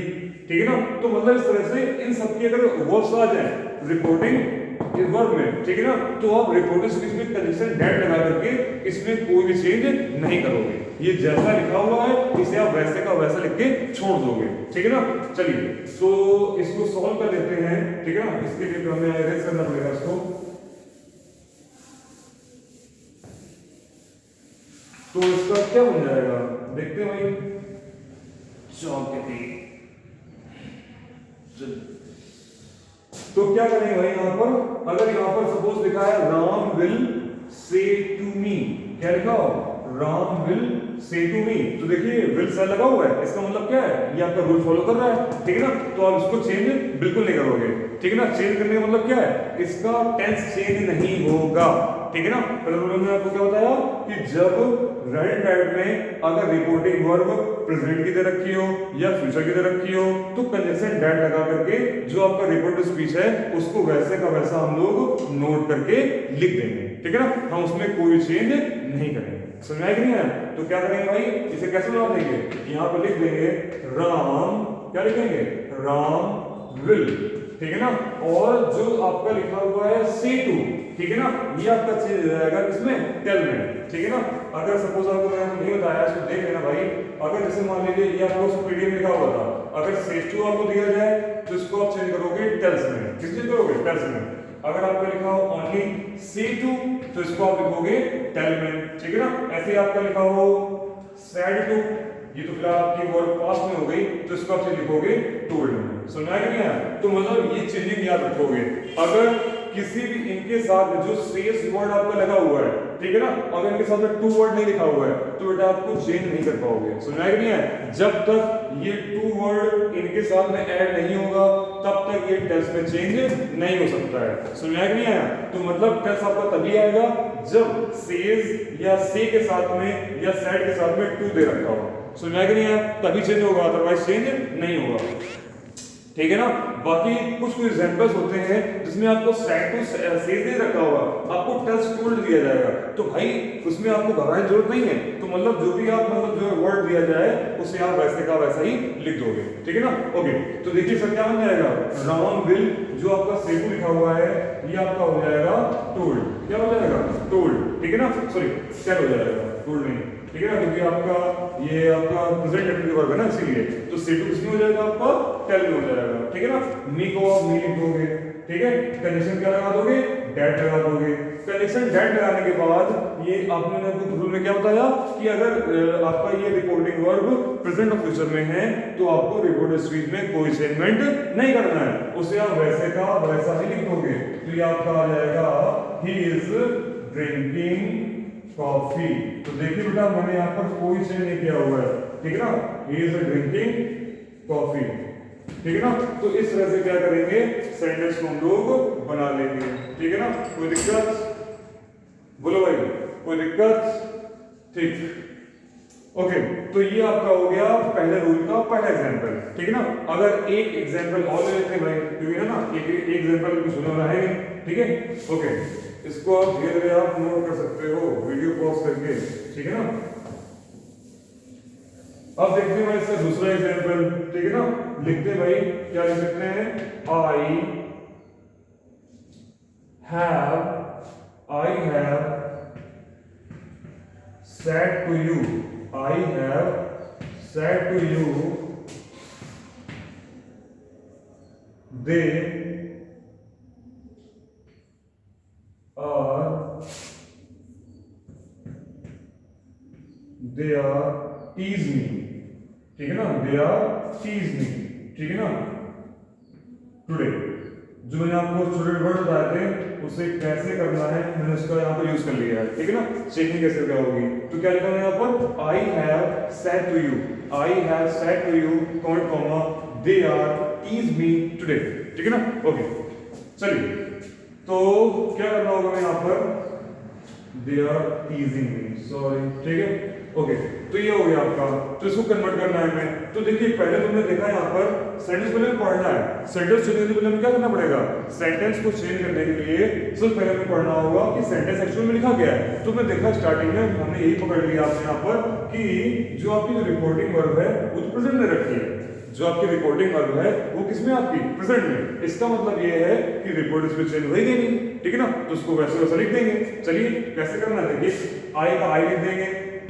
A: ठीक है ना। तो मतलब इस तरह से इन सब की अगर वर्ड्स आ जाए रिपोर्टिंग इस वर्ब में, ठीक है ना, तो आप रिपोर्टिंग स्पीच में कंडीशन डेट लगा करके इसमें कोई भी चेंज नहीं करोगे। ये जैसा लिखा हुआ है इसे आप वैसे का वैसा लिख के छोड़ दोगे, ठीक है ना। चलिए तो इसको सॉल्व कर लेते हैं, ठीक है ना। इसके लिए हमें अरेंज करना पड़ेगा इसको। तो इसका क्या बन जाएगा देखते हैं भाई, तो क्या करेंगे भाई, यहां पर अगर यहां पर सपोज लिखा है Ram will say to me, क्या लिखा हो, Ram will say to me, तो देखिए विल से लगा हुआ है, इसका मतलब क्या है, ये आपका रूल फॉलो कर रहा है, ठीक है ना। तो आप इसको चेंज बिल्कुल नहीं करोगे, ठीक है ना। चेंज करने का मतलब क्या है, इसका टेंस चेंज नहीं होगा, ठीक है ना। पहले रूल में आपको क्या बताया कि जब राइट डायरेक्ट में अगर रिपोर्टिंग वर्ब प्रेजेंट की दे रखी हो या फ्यूचर की दे रखी हो, तो कंजंक्शन डेट लगा करके जो आपका रिपोर्टिव स्पीच है उसको वैसे का वैसा हम लोग नोट करके लिख देंगे, ठीक है ना। हम उसमें कोई चेंज नहीं करेंगे, समझ में आया कि नहीं आया। तो क्या करेंगे भाई, इसे कैसे बना देंगे, यहां पर लिख देंगे राम, क्या लिखेंगे, राम विल, ठीक है ना। और जो आपका लिखा हुआ है से टू, ठीक है ना, ये आपका चेंज हो जाएगा इसमें टेल में, ठीक है ना। अगर सपोज आपको मैंने नहीं बताया इसको देख लेना भाई। अगर जैसे मान लीजिए ये आपको पीडीएफ लिखा हुआ था, अगर से टू आपको दिया जाए तो इसको आप चेंज करोगे टेल्स में, किस चेंज करोगे, टेल्स में। अगर आपका लिखा हो ओनली से टू तो इसको आप लिखोगे टेल में, ठीक है ना। ऐसे आपका लिखा हो सैड टू, ये तो फिलहाल आपकी वर्ड पास्ट में हो गई, तो इसको आप लिखोगे टोल्ड में, समझ आया कि नहीं। तो मतलब ये चेंजिंग याद रखोगे। अगर किसी भी इनके साथ में जो सेस वर्ड आपका लगा हुआ है, ठीक है ना, अगर इनके साथ में टू वर्ड नहीं लिखा हुआ है तो बेटा आपको चेंज नहीं कर पाओगे, समझ आया कि नहीं है। जब तक ये टू वर्ड इनके साथ में ऐड नहीं होगा तब तक ये टेंस में चेंज नहीं हो सकता है, समझ आया कि नहीं आया। तो मतलब टेंस आपका तभी आएगा जब सेज या से के साथ में या सैड के साथ में टू दे रखा हो, समझ आया कि नहीं आया, तभी चेंज होगा, अदरवाइज चेंज नहीं होगा, ठीक है ना। बाकी कुछ एग्जांपल्स होते हैं जिसमें आपको सैड टू सेज नहीं रखा होगा, आपको टेल्स टोल्ड दिया जाएगा, तो भाई उसमें आपको घबराने की जरूरत नहीं है। तो मतलब जो भी आप मतलब जो वर्ड दिया जाए उसे आप वैसे का वैसा ही लिख दोगे, ठीक है ना। ओके, तो देखिए सर क्या बन जाएगा, राम विल जो आपका से टू लिखा हुआ है ये आपका हो जाएगा टोल्ड, क्या हो जाएगा, टोल्ड, ठीक है ना, सॉरी टेल हो जाएगा, टोल्ड नहीं, ठीक है ना, क्योंकि आपका ये आपका प्रेजेंट इंडेफिनिट वर्ब है ना, इसीलिए तो से टू किसमें हो जाएगा, आपका टेल में हो जाएगा, ठीक है ना। मी को आप मी लिख दोगे, ठीक है। कंडीशन क्या लगा दोगे, डेट लगा दोगे। कंडीशन डेट लगाने के बाद ये आपने रूल में क्या बताया कि अगर आपका ये रिपोर्टिंग वर्ब प्रेजेंट और फ्यूचर में है तो आपको रिपोर्टेड स्पीच में कोई चेंजमेंट नहीं करना है, उसे आप वैसे का वैसा ही लिख दोगे। तो ये आपका आ जाएगा ही इज ड्रिंकिंग कॉफी। तो देखिए बेटा मैंने यहाँ पर कोई चेंज नहीं किया हुआ है, ठीक है ना, ही इज ड्रिंकिंग कॉफी, ठीक है ना। तो इस तरह से क्या करेंगे, सेंटेंस को हम लोग बना लेंगे, ठीक है ना। कोई दिक्कत बोलो भाई, कोई दिक्कत, ठीक। ओके, तो ये आपका हो गया पहले रूल का पहला एग्जांपल, ठीक है ना। अगर एक एग्जांपल और ले लेते हैं भाई, क्योंकि है ना एक एग्जांपल कुछ होने वाला है नहीं, ठीक है। ओके, इसको आप धीरे धीरे आप नोट कर सकते हो वीडियो पॉज करके, ठीक है ना। अब देखते हैं भाई इसका दूसरा एग्जांपल, ठीक है ना। लिखते हैं भाई, क्या लिख सकते हैं, I have said to you, I have said to you they are tease me, ठीक है ना, they are tease me, ठीक है ना। टुडे, जो मैंने आपको छोटे वर्ड बताए थे उसे कैसे करना है मैंने उसका यहाँ पर यूज कर लिया है, ठीक है ना। चेकिंग कैसे क्या होगी, तो क्या लिखा है यहाँ पर, I have said to you, I have said to you, comma they are tease me today, ठीक है ना। ओके, चलिए, तो क्या करना होगा मैं यहाँ पर, they are teasing me, sorry, ठीक है। ओके, तो ये हो गया आपका, तो इसको कन्वर्ट करना है हमें। तो देखिए पहले तुमने देखा यहाँ पर सेंटेंस पहले पढ़ना है, सेंटेंस चेंज करने के लिए हमें क्या करना पड़ेगा, सेंटेंस को चेंज करने के लिए सबसे पहले हमें पढ़ना होगा कि सेंटेंस एक्चुअल में लिखा गया है। तो मैं देखा स्टार्टिंग में हमने यही पकड़ लिया आपने यहाँ पर कि जो आपकी जो रिपोर्टिंग वर्ब है वो तो प्रेजेंट में रखी है, जो आपकी रिपोर्टिंग वर्ब है वो किसमें, आपकी प्रेजेंट में। इसका मतलब ये है कि रिपोर्ट इसमें चेंज होगी नहीं, ठीक है ना। तो उसको वैसे वैसे लिख देंगे। चलिए कैसे करना है, देखिए आई का आई लिख देंगे,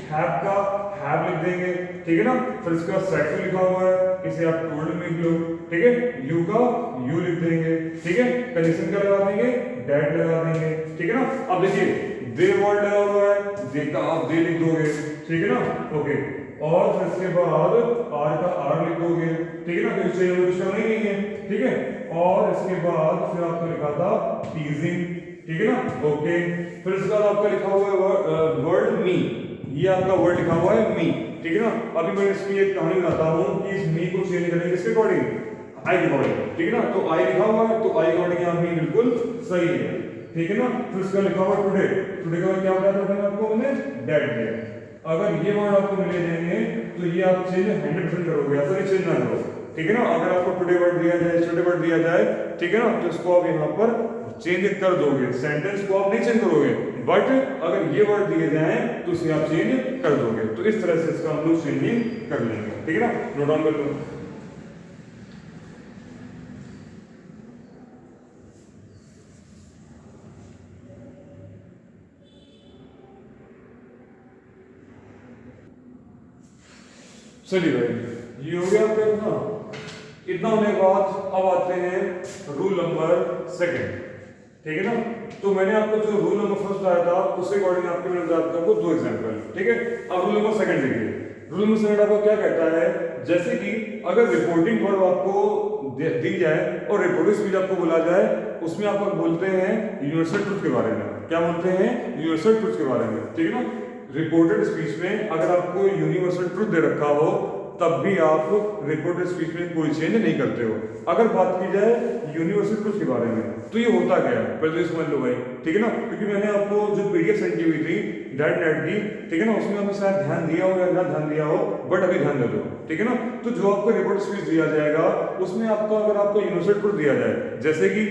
A: हैव का हैव लिख देंगे, ठीक है ना। फिर इसके बाद सेड टू लिखा हुआ है, इसे आप टोल्ड में लिख लो, ठीक है। यू का यू लिख देंगे, ठीक है। कंडीशन का लगा देंगे, डेट लगा देंगे, ठीक है ना। अब देखिए दे वर्ड लगा हुआ है, दे का आप दे लिख दोगे, ठीक है ना। ओके, और फिर इसके बाद आर का आर लिख दोगे, ठीक है ना, क्योंकि चेंज कुछ करना ही नहीं है, ठीक है। और इसके बाद फिर आपको लिखा था टीजिंग, ठीक है ना। ओके, फिर इसके बाद आपका लिखा हुआ है वर्ड मी, ये आपका वर्ड लिखा हुआ है मी, ठीक है ना। अभी मैं इसकी एक कहानी बताता हूँ कि इस मी को चेंज करेंगे किसके अकॉर्डिंग, आई के अकॉर्डिंग, ठीक है ना। तो आई लिखा हुआ है, तो आई अकॉर्डिंग यहाँ मी बिल्कुल सही है, ठीक है ना। फिर इसका लिखा हुआ टुडे, टुडे का क्या बताया था आपको मैंने, डेट डे। अगर ये वर्ड आपको मिले देंगे तो ये आप चेंज 100% करोगे, ऐसा नहीं चेंज ना करो, ठीक है ना। अगर आपको टुडे वर्ड दिया जाए, टुडे वर्ड दिया जाए, ठीक है ना, तो इसको आप यहाँ पर चेंज कर दोगे, सेंटेंस को आप नहीं चेंज करोगे, बट अगर ये वर्ड दिए जाएं तो उसे आप चेंज कर दोगे। तो इस तरह से इसका हम लोग चेंजिंग कर लेंगे, ठीक है ना। नोट डाउन कर लो। चलिए भाई, ये हो गया आपका इतना। इतना होने के बाद अब आते हैं रूल नंबर सेकंड, ठीक है ना। तो मैंने आपको जो रूल नंबर फर्स्ट बताया था उसके अकॉर्डिंग आपके मैंने बताया था आपको दो एग्जांपल, ठीक है। अब रूल नंबर सेकंड देखिए। रूल नंबर सेकंड आपको क्या कहता है, जैसे कि अगर रिपोर्टिंग वर्ब आपको दी जाए और रिपोर्टिंग स्पीच आपको बोला जाए, उसमें आप बोलते हैं यूनिवर्सल ट्रुथ के बारे में। क्या बोलते हैं, यूनिवर्सल ट्रुथ के बारे में, ठीक है ना। रिपोर्टेड स्पीच में अगर आपको यूनिवर्सल ट्रुथ दे रखा हो तब भी आप रिपोर्टेड स्पीच में कोई चेंज नहीं करते हो। अगर बात की जाए यूनिवर्सल ट्रुथ के बारे में तो ये होता क्या है, पहले तो समझ लो भाई, ठीक है ना। क्योंकि मैंने आपको जो पीडीएफ सेंड की हुई थी डायरेक्ट नेट की, ठीक है ना, उसमें आपने शायद ध्यान दिया हो या ना ध्यान दिया हो, बट अभी ध्यान दे दो, ठीक है ना। तो जो आपको रिपोर्ट स्पीच दिया जाएगा उसमें आपको अगर आपको यूनिवर्सल ट्रुथ दिया जाए, जैसे कि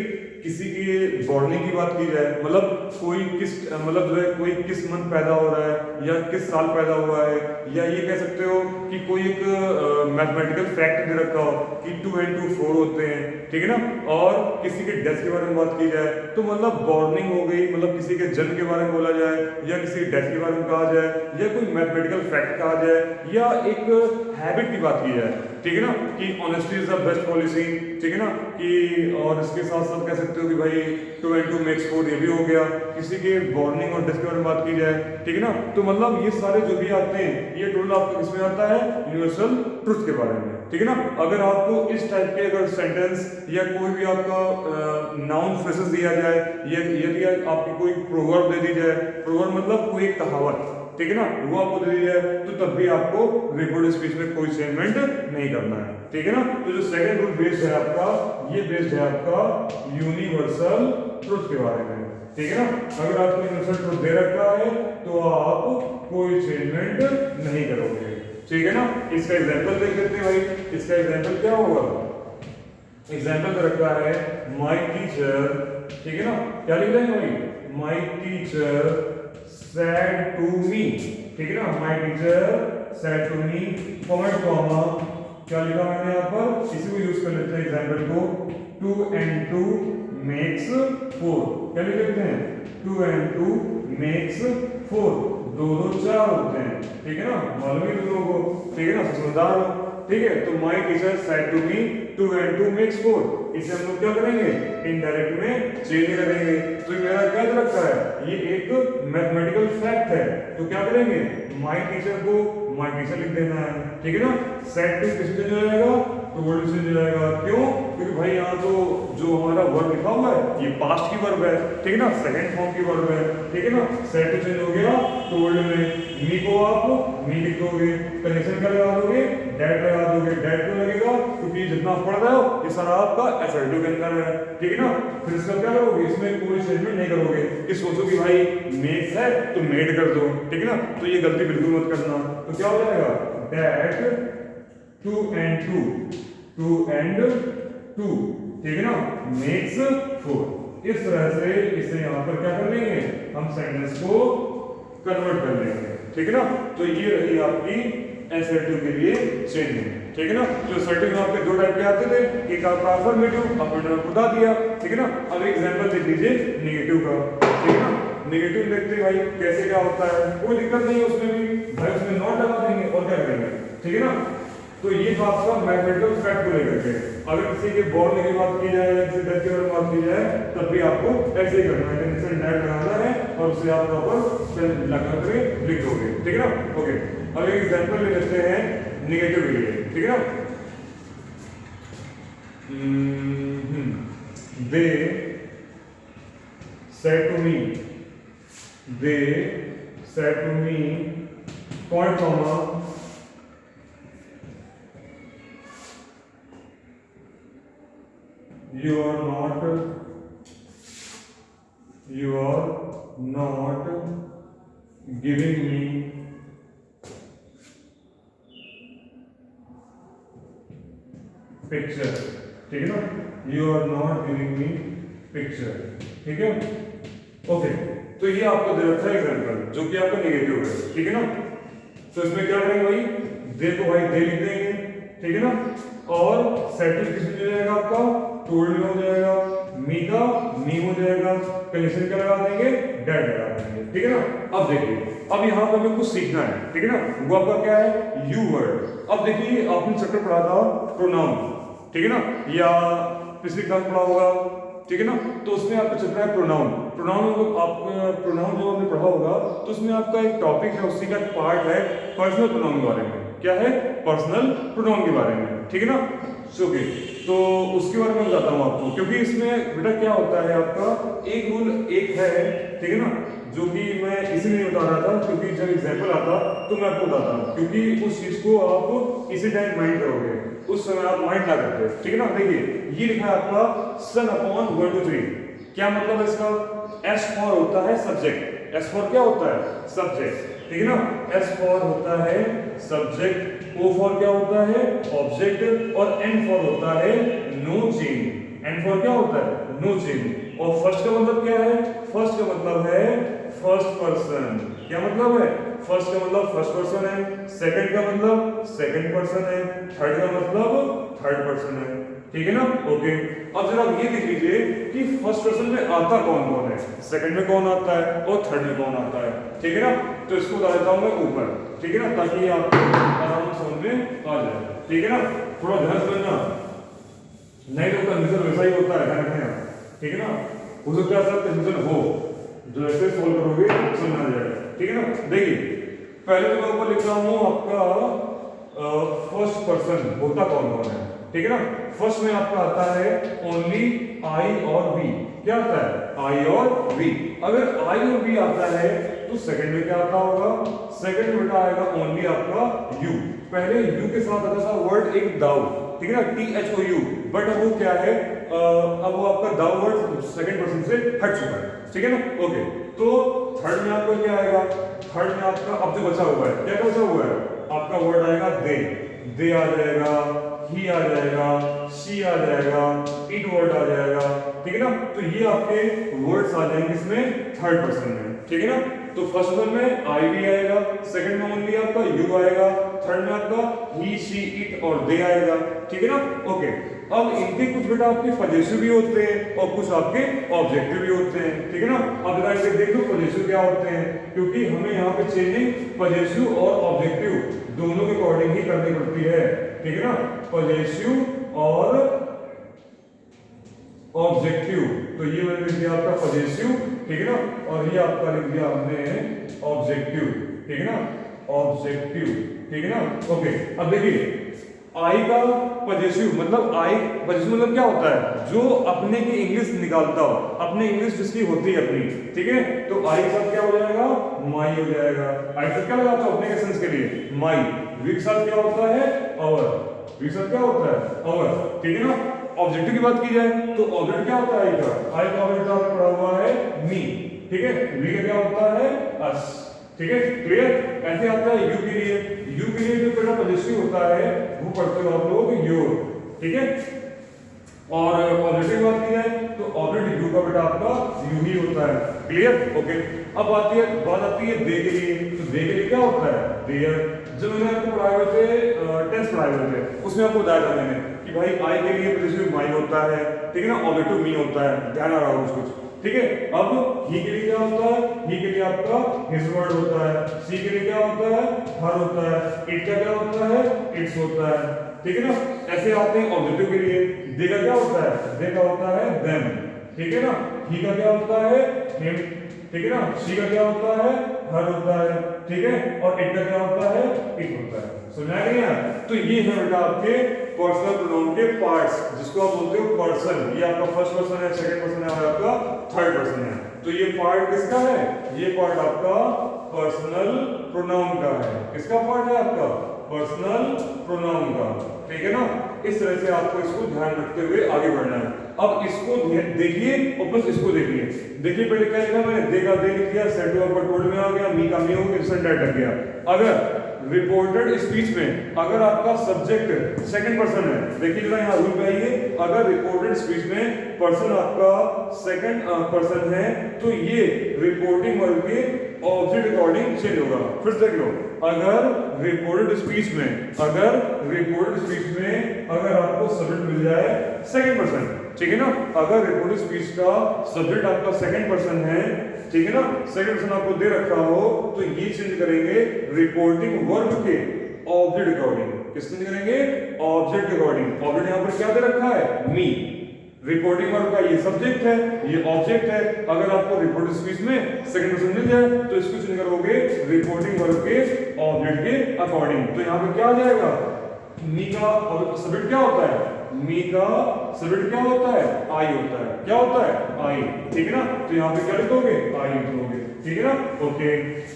A: किसी की बॉर्निंग की बात की जाए, मतलब कोई किस मतलब जो है कोई किस मंथ पैदा हो रहा है या किस साल पैदा हुआ है, या ये कह सकते हो कि कोई एक मैथमेटिकल फैक्ट दे रखा हो कि 2 and 2 4 होते हैं, ठीक है ना। और किसी के डेथ के बारे में बात की जाए तो मतलब बॉर्निंग हो गई, मतलब किसी के जन्म के बारे में बोला जाए, या किसी डेथ के बारे में कहा जाए, या कोई मैथमेटिकल फैक्ट कहा जाए, या एक हैबिट की बात की जाए, ठीक है ना, कि honesty is the best policy, ठीक है ना। कि और इसके साथ साथ कह सकते हो कि भाई 2 and 2 makes 4, ये भी हो गया। किसी के बॉर्निंग और डेथ के बारे में बात की जाए, ठीक है ना। तो मतलब ये सारे जो भी आते हैं ये टोटल आपका किसमें आता है, यूनिवर्सल ट्रुथ के बारे में, ठीक है ना। अगर आपको इस टाइप के अगर सेंटेंस या कोई भी आपका नाउन फ्रेजेस दिया जाए, या यदि आपकी कोई प्रोवर्ब दे दी जाए, प्रोवर्ब मतलब कोई एक कहावत, ठीक है ना, वो आपको दे दिया है, तो तब भी आपको रिपोर्टेड स्पीच में कोई चेंजमेंट नहीं करना है, ठीक है ना। तो जो सेकंड रूल बेस्ड है आपका, ये बेस्ड है आपका यूनिवर्सल ट्रुथ के बारे में, ठीक है ना। अगर आपको यूनिवर्सल ट्रुथ दे रखा है तो आप कोई चेंजमेंट नहीं करोगे, ठीक है ना। इसका एग्जांपल देख लेते हैं भाई, इसका एग्जांपल क्या होगा। एग्जांपल दे रखा है माय टीचर, ठीक है ना, क्या लिख रहे हैं भाई, my teacher said to me, ठीक है ना, my teacher said to me, comment comma, क्या लिखा मैंने यहाँ पर, इसी को यूज कर लेते हैं एग्जांपल को, 2 and 2 makes 4, क्या लिख लेते हैं, 2 and 2 makes 4, 2 2 4 होते हैं, ठीक है ना, मालूम है तुम लोगों को, ठीक है ना, समझदार हो, ठीक है। तो my teacher said to me 2 and 2 makes 4, इसे हम लोग क्या करेंगे, इनडायरेक्ट में चेंज करेंगे। तो मेरा क्या दे रखा है, ये एक मैथमेटिकल फैक्ट है, तो क्या करेंगे, माय टीचर को माय टीचर लिख देना है, ठीक है ना। सेड टू किस चेंज हो जाएगा, तो वर्ड चेंज हो जाएगा, क्यों, क्योंकि भाई यहाँ तो जो हमारा वर्ब लिखा हुआ है ये पास्ट की वर्ब है, ठीक है ना, सेकंड फॉर्म की वर्ब है, ठीक है ना। सेड टू चेंज हो गया तो वर्ड में मी को आप मी लिख दोगे, कनेक्शन क्या लगा दोगे, डैट लगा दोगे, डैट क्यों लगेगा, क्योंकि जितना पढ़ रहे हो ये सारा आपका एसएलटी के अंदर है, ठीक है ना। फिर इसका क्या करोगे, इसमें कोई चेंजमेंट नहीं करोगे कि सोचो कि भाई मेक्स है तो मेड कर दो, ठीक है ना, तो ये गलती बिल्कुल मत करना। तो क्या हो जाएगा, डैट 2 and 2, 2 and 2, ठीक है ना, मेक्स 4। इस तरह से इसे यहाँ पर क्या कर लेंगे, हम सेंटेंस को कन्वर्ट कर लेंगे, ठीक है ना। तो ये रही आपकी एसर्टिव के लिए चेंजिंग, ठीक है ना। तो असर्टिव में आपके दो टाइप के आते थे, एक आपका अफर्मेटिव, आपने बता दिया, ठीक है ना। अब एक एग्जांपल देख लीजिए नेगेटिव का, ठीक है ना। नेगेटिव देखते भाई कैसे क्या होता है, कोई दिक्कत नहीं है उसमें भी भाई, उसमें नॉट लगा देंगे और क्या करेंगे, ठीक है ना। तो ये था आपका मैथमेटिकल फैक्ट को लेकर के। अगर किसी के बॉर्न की बात की जाए या किसी डेथ के बारे में बात की जाए तब भी आपको ऐसे ही करना है, कंडीशन डेट लगाना है और उसे आप प्रॉपर लगा कर लिख दोगे, ठीक है ना। ओके, अब एक एग्जांपल ले लेते हैं नेगेटिव के लिए, ठीक है ना। दे said to me, they said to me, point comma, you are not giving me picture, ठीक है ना, you are not giving me picture, ठीक है। ओके, तो ये आपको दे रखा है एग्जांपल जो कि आपका नेगेटिव है, ठीक है ना। तो इसमें क्या करेंगे भाई, दे को भाई दे लिख देंगे, ठीक है ना, और सेटल किस में जाएगा आपका, टोल्ड में हो जाएगा, मी का मी हो जाएगा, कंडीशन क्या लगा देंगे, डेट लगा देंगे, ठीक है ना। अब देखिए, अब यहाँ पर हमें कुछ सीखना है, ठीक है ना, वो आपका क्या है, यू वर्ड। अब देखिए आपने चैप्टर पढ़ा था प्रोनाउन, ठीक है ना, या पिछली क्लास पढ़ा होगा, ठीक है ना। तो उसमें आपका चल रहा है प्रोनाउन। प्रोनाउन मतलब आप प्रोनाउन जो आपने पढ़ा होगा तो उसमें आपका एक टॉपिक है, उसी का एक पार्ट है पर्सनल प्रोनाउन के बारे में। क्या है, पर्सनल प्रोनाउन के बारे में, ठीक है ना। ओके, तो उसके बारे में बताता हूँ आपको, क्योंकि इसमें बेटा क्या होता है आपका एक रूल एक है, ठीक है ना, जो कि मैं इसीलिए नहीं बता रहा था क्योंकि जब एग्जाम्पल आता तो मैं आपको बताता हूँ, क्योंकि उस चीज को आप इसी टाइम माइंड करोगे, उस समय आप माइंड ना करते, ठीक है ना। देखिए ये लिखा है आपका सन अपॉन 1 2 3, क्या मतलब है इसका, एस फॉर होता है सब्जेक्ट, एस फॉर क्या होता है, सब्जेक्ट, ठीक है ना, एस फॉर होता है सब्जेक्ट, ओ फॉर क्या होता है, ऑब्जेक्ट, और एन फॉर होता है नो चेंज। एन फॉर क्या होता है, नो चेंज। और फर्स्ट का मतलब क्या है, फर्स्ट का मतलब है फर्स्ट पर्सन, क्या मतलब है, फर्स्ट का मतलब फर्स्ट पर्सन है, सेकंड का मतलब सेकंड पर्सन है, थर्ड का मतलब थर्ड पर्सन है, ठीक है ना। ओके, अब जरा ये देख लीजिए कि फर्स्ट पर्सन में आता कौन कौन है, सेकंड में कौन आता है और थर्ड में कौन आता है, ठीक है ना। तो इसको बता देता हूं मैं ऊपर, ठीक है ना, ताकि आपको आराम से समझ में आ जाए, ठीक है ना। थोड़ा ध्यान से सुनना, नहीं तो कंफ्यूजन वैसा ही होता है, ध्यान रखना, ठीक है ना। हो सकता है सब कंफ्यूजन हो, जो ऐसे सोल्व करोगे समझ आ जाएगा, ठीक है ना। देखिए पहले तो मैं ऊपर लिख रहा हूं आपका फर्स्ट पर्सन होता कौन कौन है, ठीक है ना। फर्स्ट में आपका आता है ओनली आई और वी, क्या आता है, आई और वी। अगर आई और वी आता है तो सेकंड में क्या आता होगा, सेकंड में बेटा आएगा ओनली आपका यू। पहले यू के साथ आता था वर्ड एक दाऊ, ठीक है ना, THOU, बट अब वो क्या है, अब वो आपका दाऊ वर्ड सेकंड पर्सन से हट चुका है, ठीक है ना। ओके, तो थर्ड में आपका क्या आएगा, थर्ड में आपका अब जो बचा हुआ है, क्या बचा हुआ है, आपका वर्ड आएगा दे आ जाएगा, ही आ जाएगा, शी आ जाएगा, इट वर्ड आ जाएगा, ठीक है ना। तो ये आपके वर्ड्स आ जाएंगे इसमें थर्ड पर्सन में, ठीक है ना। तो फर्स्ट वन में आई भी आएगा, सेकंड में ओनली आपका यू आएगा, थर्ड में आपका ही शी इट और दे आएगा, ठीक है ना। ओके, अब इनके कुछ बेटा आपके पजेसिव भी होते हैं और कुछ आपके ऑब्जेक्टिव भी होते हैं, ठीक है ना। अब बेटा इसे देख लो पजेसिव क्या होते हैं, क्योंकि हमें यहाँ पे चेंजिंग पजेसिव और ऑब्जेक्टिव दोनों के अकॉर्डिंग ही करनी पड़ती है, ठीक है ना। पजेसिव और ऑब्जेक्टिव, तो ये मैंने लिख दिया आपका पजेसिव, ठीक है ना, और ये आपका लिख दिया हमने ऑब्जेक्टिव, ठीक है ना, ऑब्जेक्टिव, ठीक है ना। ओके, अब देखिए आई का पजेसिव मतलब आई, पजेसिव मतलब क्या होता है, जो अपने की इंग्लिश निकालता हो, अपने इंग्लिश जिसकी होती है अपनी, ठीक है। तो आई के साथ क्या हो जाएगा, माई हो जाएगा। आई से क्या लगाता हूं अपने के सेंस के लिए, माई। वी के साथ क्या होता है, अवर। वी के साथ क्या होता है, अवर, ठीक है ना। ऑब्जेक्टिव की बात की जाए तो ऑब्जेक्ट क्या होता है आई का, आई का ऑब्जेक्ट आपने पढ़ा हुआ है मी, ठीक है। वी का क्या होता है, अस, ठीक है, क्लियर। ऐसे आता है यू के लिए, यू के लिए जो बेटा पजेसिव होता है वो पढ़ते हो आप लोग योर, ठीक है। और ऑब्जेक्टिव की बात की जाए तो ऑब्जेक्ट यू का बेटा आपका यू ही होता है, क्लियर। ओके, अब बात आती है दे के लिए, तो दे के लिए क्या होता है, देयर। जब मैंने आपको पढ़ाए हुए थे टेंस पढ़ाए हुए थे, उसमें आपको बताया था मैंने कि भाई आई के लिए पजेसिव माई होता है, ठीक है ना, ऑब्जेक्टिव मी होता है, ध्यान आ रहा होगा कुछ, ठीक है। अब ही के लिए क्या होता है, ही के लिए आपका हिज वर्ड होता है, सी के लिए क्या होता है, हर होता है, इट का क्या होता है, इट्स होता है, ठीक है ना। ऐसे आते हैं ऑब्जेक्टिव के लिए, दे का क्या होता है, दे का होता है देम, ठीक है ना। ही का क्या होता है, हिम, ठीक है ना। शी का क्या होता है, हर होता है, ठीक है। और इट का क्या होता है, इट होता है। समझ आ गया। तो ये है बेटा आपके पर्सनल प्रोनाउन के पार्ट्स, जिसको आप बोलते हो पर्सन। ये आपका फर्स्ट पर्सन है, सेकंड पर्सन है और आपका थर्ड पर्सन है। तो ये पार्ट किसका है, ये पार्ट आपका पर्सनल प्रोनाउन का है। किसका पार्ट है आपका, पर्सनल प्रोनाउन का, ठीक है ना। इस तरह से आपको इसको ध्यान रखते हुए आगे बढ़ना है। अब इसको देखिए और प्लस इसको देखिए। देखिए पहले क्या लिखा मैंने, दे का दे लिख दिया, सेट वर्ब का टोल्ड में आ गया, मी का मी हो गया, इंस्टेंट डेट लग गया। अगर रिपोर्टेड स्पीच में अगर आपका सब्जेक्ट सेकंड पर्सन है, देखिए जरा यहाँ रूल पे आइए, अगर रिपोर्टेड स्पीच में पर्सन आपका सेकंड पर्सन है तो ये रिपोर्टिंग वर्ब के ऑब्जेक्ट अकॉर्डिंग चेंज होगा। फिर से देख लो, अगर रिपोर्टेड स्पीच में अगर आपको सब्जेक्ट मिल जाए सेकंड पर्सन, ठीक है ना, अगर रिपोर्टेड स्पीच का सब्जेक्ट आपका सेकंड पर्सन है, ठीक है ना, सेकंड पर्सन आपको दे रखा हो, तो ये चेंज करेंगे रिपोर्टिंग वर्ब के ऑब्जेक्ट अकॉर्डिंग। किस चेंज करेंगे, ऑब्जेक्ट अकॉर्डिंग। ऑब्जेक्ट यहां पर क्या दे रखा है, मी। रिपोर्टिंग वर्ब का ये सब्जेक्ट है, ये ऑब्जेक्ट है। अगर आपको रिपोर्टेड स्पीच में सेकंड पर्सन मिल जाए तो इसको चेंज करोगे रिपोर्टिंग वर्ब के ऑब्जेक्ट के अकॉर्डिंग। तो यहां पे क्या आ जाएगा, मी का सब्जेक्ट क्या होता है, मी का सब्जेक्ट क्या होता है, आई होता है। क्या होता है, आई, ठीक है ना। तो यहां पे क्या लिखोगे, आई लिखोगे, ठीक है ना। ओके,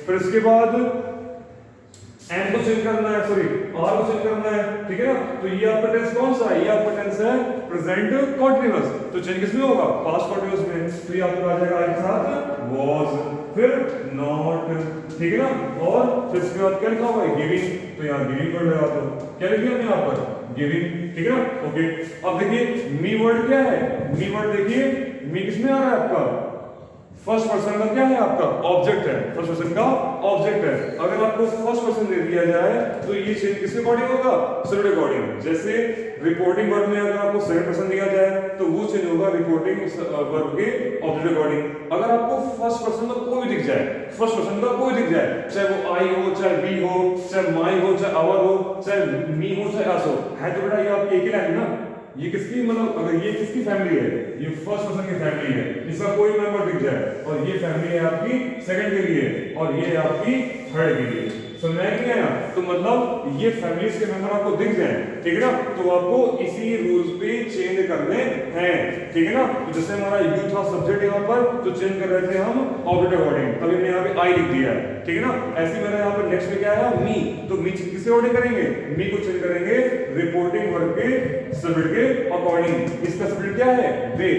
A: फिर इसके बाद एम को चेंज करना है, सॉरी आर को चेंज करना है, ठीक है ना। तो ये आपका टेंस कौन सा है, ये आपका टेंस है प्रेजेंट कंटीन्यूअस। तो चेंज किसमें होगा, पास्ट कंटीन्यूअस में। तो ये आपका आ जाएगा आई के साथ वाज, फिर नॉट, ठीक है ना। और फिर इसके बाद क्या लिखा हुआ है, गिविंग। तो यहाँ गिविंग वर्ड लगा दो, क्या लिखिए हमने यहाँ पर, गिविंग, ठीक है ना। ओके, अब देखिए मी वर्ड क्या है, मी वर्ड देखिए मी किसमें आ रहा है आपका, फर्स्ट पर्सन का क्या है आपका, ऑब्जेक्ट है। फर्स्ट पर्सन का ऑब्जेक्ट है। अगर आपको फर्स्ट पर्सन दे दिया जाए तो ये चेंज किसके अकॉर्डिंग होगा, सब्जेक्ट अकॉर्डिंग। जैसे रिपोर्टिंग वर्ब में अगर आपको सेकंड पर्सन दिया जाए तो वो चेंज होगा रिपोर्टिंग वर्ब के ऑब्जेक्ट अकॉर्डिंग। अगर आपको फर्स्ट पर्सन का कोई दिख जाए, फर्स्ट पर्सन का कोई दिख जाए, चाहे वो आई हो, चाहे वी हो, चाहे माई हो, चाहे आवर हो, चाहे मी हो, चाहे अस हो, है तो बेटा ये आपकी एक ही लाइन ना। ये किसकी मतलब, अगर ये किसकी फैमिली है, ये फर्स्ट पर्सन की फैमिली है, इसका कोई मेंबर दिख जाए और ये फैमिली है आपकी सेकंड के लिए और ये आपकी थर्ड के लिए, समझ में नहीं आया? तो मतलब ये फैमिलीज के मेंबर आपको दिख जाए, ठीक है ना, तो आपको इसी रूल्स पे चेंज करने हैं, ठीक है ना। तो जैसे हमारा यू था सब्जेक्ट यहाँ पर, तो चेंज कर रहे थे हम ऑब्जेक्ट अकॉर्डिंग, तभी मैंने यहाँ पे आई लिख दिया है, ठीक है ना। ऐसे मेरा यहाँ पर नेक्स्ट में क्या आया, मी, तो मी किससे ऑर्डर करेंगे, मी को चेंज करेंगे रिपोर्टिंग वर्क के सब्जेक्ट के अकॉर्डिंग। इसका सब्जेक्ट क्या है, दे।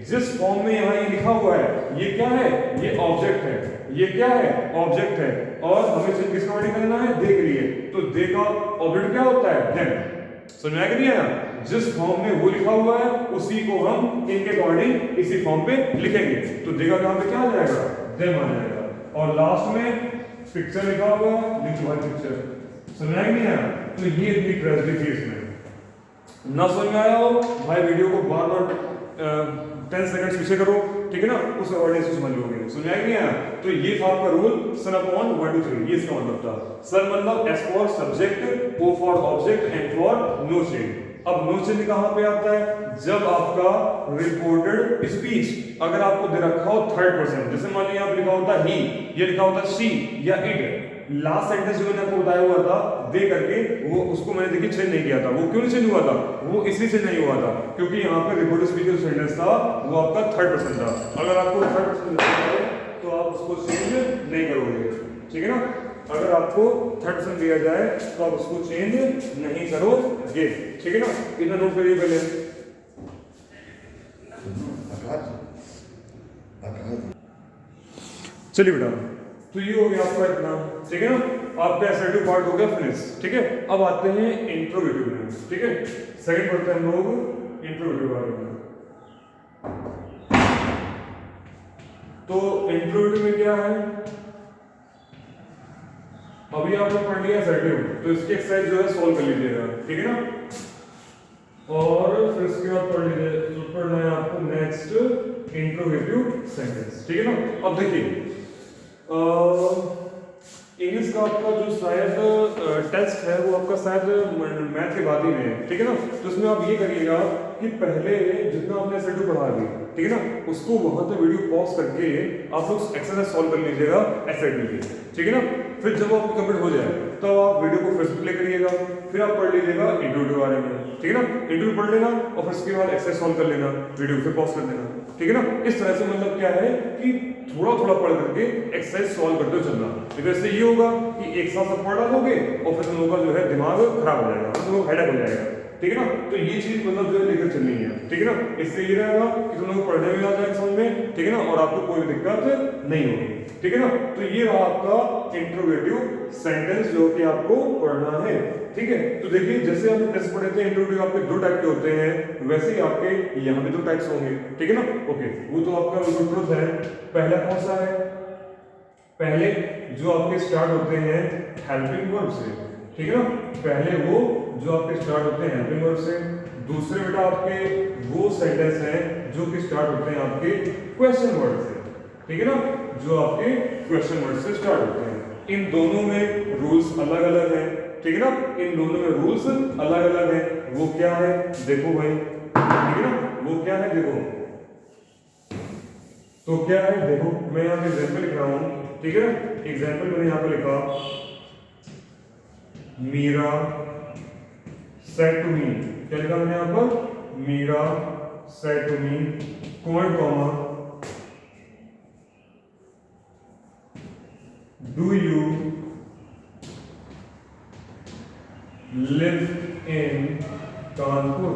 A: जिस फॉर्म में यहाँ ये लिखा हुआ है, ये क्या है, ये ऑब्जेक्ट है, ये क्या है, ऑब्जेक्ट है, और हमें सिर्फ किसका ऑर्डर करना है, दे के लिए। तो दे का ऑब्जेक्ट क्या होता है, देम। समझ में आया कि नहीं आया? जिस फॉर्म में वो लिखा हुआ है उसी को हम इनके अकॉर्डिंग इसी फॉर्म पे लिखेंगे। तो दे का काम पे क्या आ जाएगा, देम आ जाएगा। और लास्ट में पिक्चर लिखा हुआ है, लिख दो पिक्चर। समझ में आया कि नहीं आया? तो ये इतनी ट्रेजेडी थी इसमें। ना समझ में आया हो भाई, वीडियो को बार बार 10 सेकंड पीछे करो, ठीक है ना, उस अकॉर्डिंग से समझ लोगे। समझ में आया कि नहीं आया? तो ये था आपका रूल सन अपॉन 1 2 3, ये इसका मतलब था। सर मतलब S for subject, O for object, and for no change. अब नो चेंज कहां पे आता है, जब आपका रिपोर्टेड स्पीच अगर आपको दे रखा हो थर्ड पर्सन, जैसे मान लीजिए यहाँ पे लिखा होता ही, ये लिखा होता शी या इट। लास्ट सेंटेंस जो मैंने आपको बताया हुआ था दे करके, वो उसको मैंने देखिए चेंज नहीं किया था। वो क्यों नहीं चेंज हुआ था, वो इसलिए चेंज नहीं हुआ था क्योंकि यहाँ पे रिपोर्टेड स्पीच जो सेंटेंस था वो आपका थर्ड पर्सन था। अगर आपको थर्ड पर्सन दिया है तो आप उसको चेंज नहीं करोगे, ठीक है ना। अगर आपको थर्ड पर्सन दिया जाए तो आप उसको चेंज नहीं करोगे, ठीक है ना। इतना नोट करिए पहले। चलिए बेटा, तो ये हो गया आपका इतना, ठीक है ना। आपका असर्टिव पार्ट हो गया फिनिश, ठीक है। अब आते हैं इंट्रोगेटिव में, ठीक है। सेकंड पढ़ते हैं हम लोग इंट्रोगेटिव बारे में। तो इंट्रोगेटिव में क्या है, अभी आपने पढ़ लिया असर्टिव, तो इसकी एक्सरसाइज जो है सॉल्व कर लीजिएगा, ठीक है ना। और फिर इसके बाद पढ़ लीजिए, तो पढ़ना है आपको नेक्स्ट इंट्रोगेटिव सेंटेंस, ठीक है ना। अब देखिए इंग्लिश का आपका जो शायद टेस्ट है वो आपका शायद मैथ के बाद ही में है, ठीक है ना। तो इसमें आप ये करिएगा कि पहले जितना आपने एसएटी पढ़ा दी, ठीक है ना, उसको वहां तक वीडियो पॉज करके आप लोग एक्सरसाइज सॉल्व कर लीजिएगा एसएटी की, ठीक है ना। फिर जब आपको कंप्लीट हो जाए तो आप वीडियो को फिर से प्ले करिएगा, फिर आप पढ़ लीजिएगा इंट्रोड्यू के बारे में, ठीक है ना। इंट्रोड्यू पढ़ लेना और फिर उसके बाद एक्सरसाइज सॉल्व कर लेना, वीडियो फिर पॉज कर देना, ठीक है ना। इस तरह से मतलब क्या है कि थोड़ा थोड़ा पढ़ करके एक्सरसाइज सॉल्व करते चलना। तो इससे ये होगा कि एक साथ सब पढ़ डालोगे और फिर तुम लोगों का जो है दिमाग खराब हो जाएगा, तुम लोग हेडेक हो जाएगा, ठीक है ना। तो ये चीज मतलब जो है लेकर चलनी है, ठीक है ना। इससे ये रहेगा कि तुम लोग पढ़ने में आ जाएगा समझ में, ठीक है ना, और आपको कोई दिक्कत नहीं होगी, ठीक है ना। तो ये रहा आपका इंट्रोगेटिव सेंटेंस जो कि आपको पढ़ना है, ठीक है। तो देखिए जैसे हमने टेस्ट पढ़े थे इंट्रोगेटिव आपके दो टाइप के होते हैं, वैसे ही आपके यहाँ पे दो टाइप्स होंगे, ठीक है ना। ओके, वो तो आपका ट्रुथ है। पहला कौन सा है, पहले जो आपके स्टार्ट होते हैं हेल्पिंग वर्ब से, ठीक है ना। पहले वो जो आपके स्टार्ट होते हैं हेल्पिंग वर्ब से। दूसरे बेटा आपके वो सेंटेंस हैं जो कि स्टार्ट होते हैं आपके क्वेश्चन वर्ड से, ठीक है ना, जो आपके क्वेश्चन वर्ड से स्टार्ट होते हैं। इन दोनों में रूल्स अलग अलग हैं, ठीक है ना। इन दोनों में रूल्स अलग अलग हैं। वो क्या है देखो भाई, ठीक है ना, वो क्या है देखो। तो क्या है देखो, मैं यहाँ पे एग्जाम्पल लिख रहा हूँ, ठीक है ना। एग्जाम्पल मैंने यहाँ पे लिखा, मीरा सेड टू मी, क्या लिखा मैंने यहाँ पर, Meera said to me quote comma do you live in Kanpur,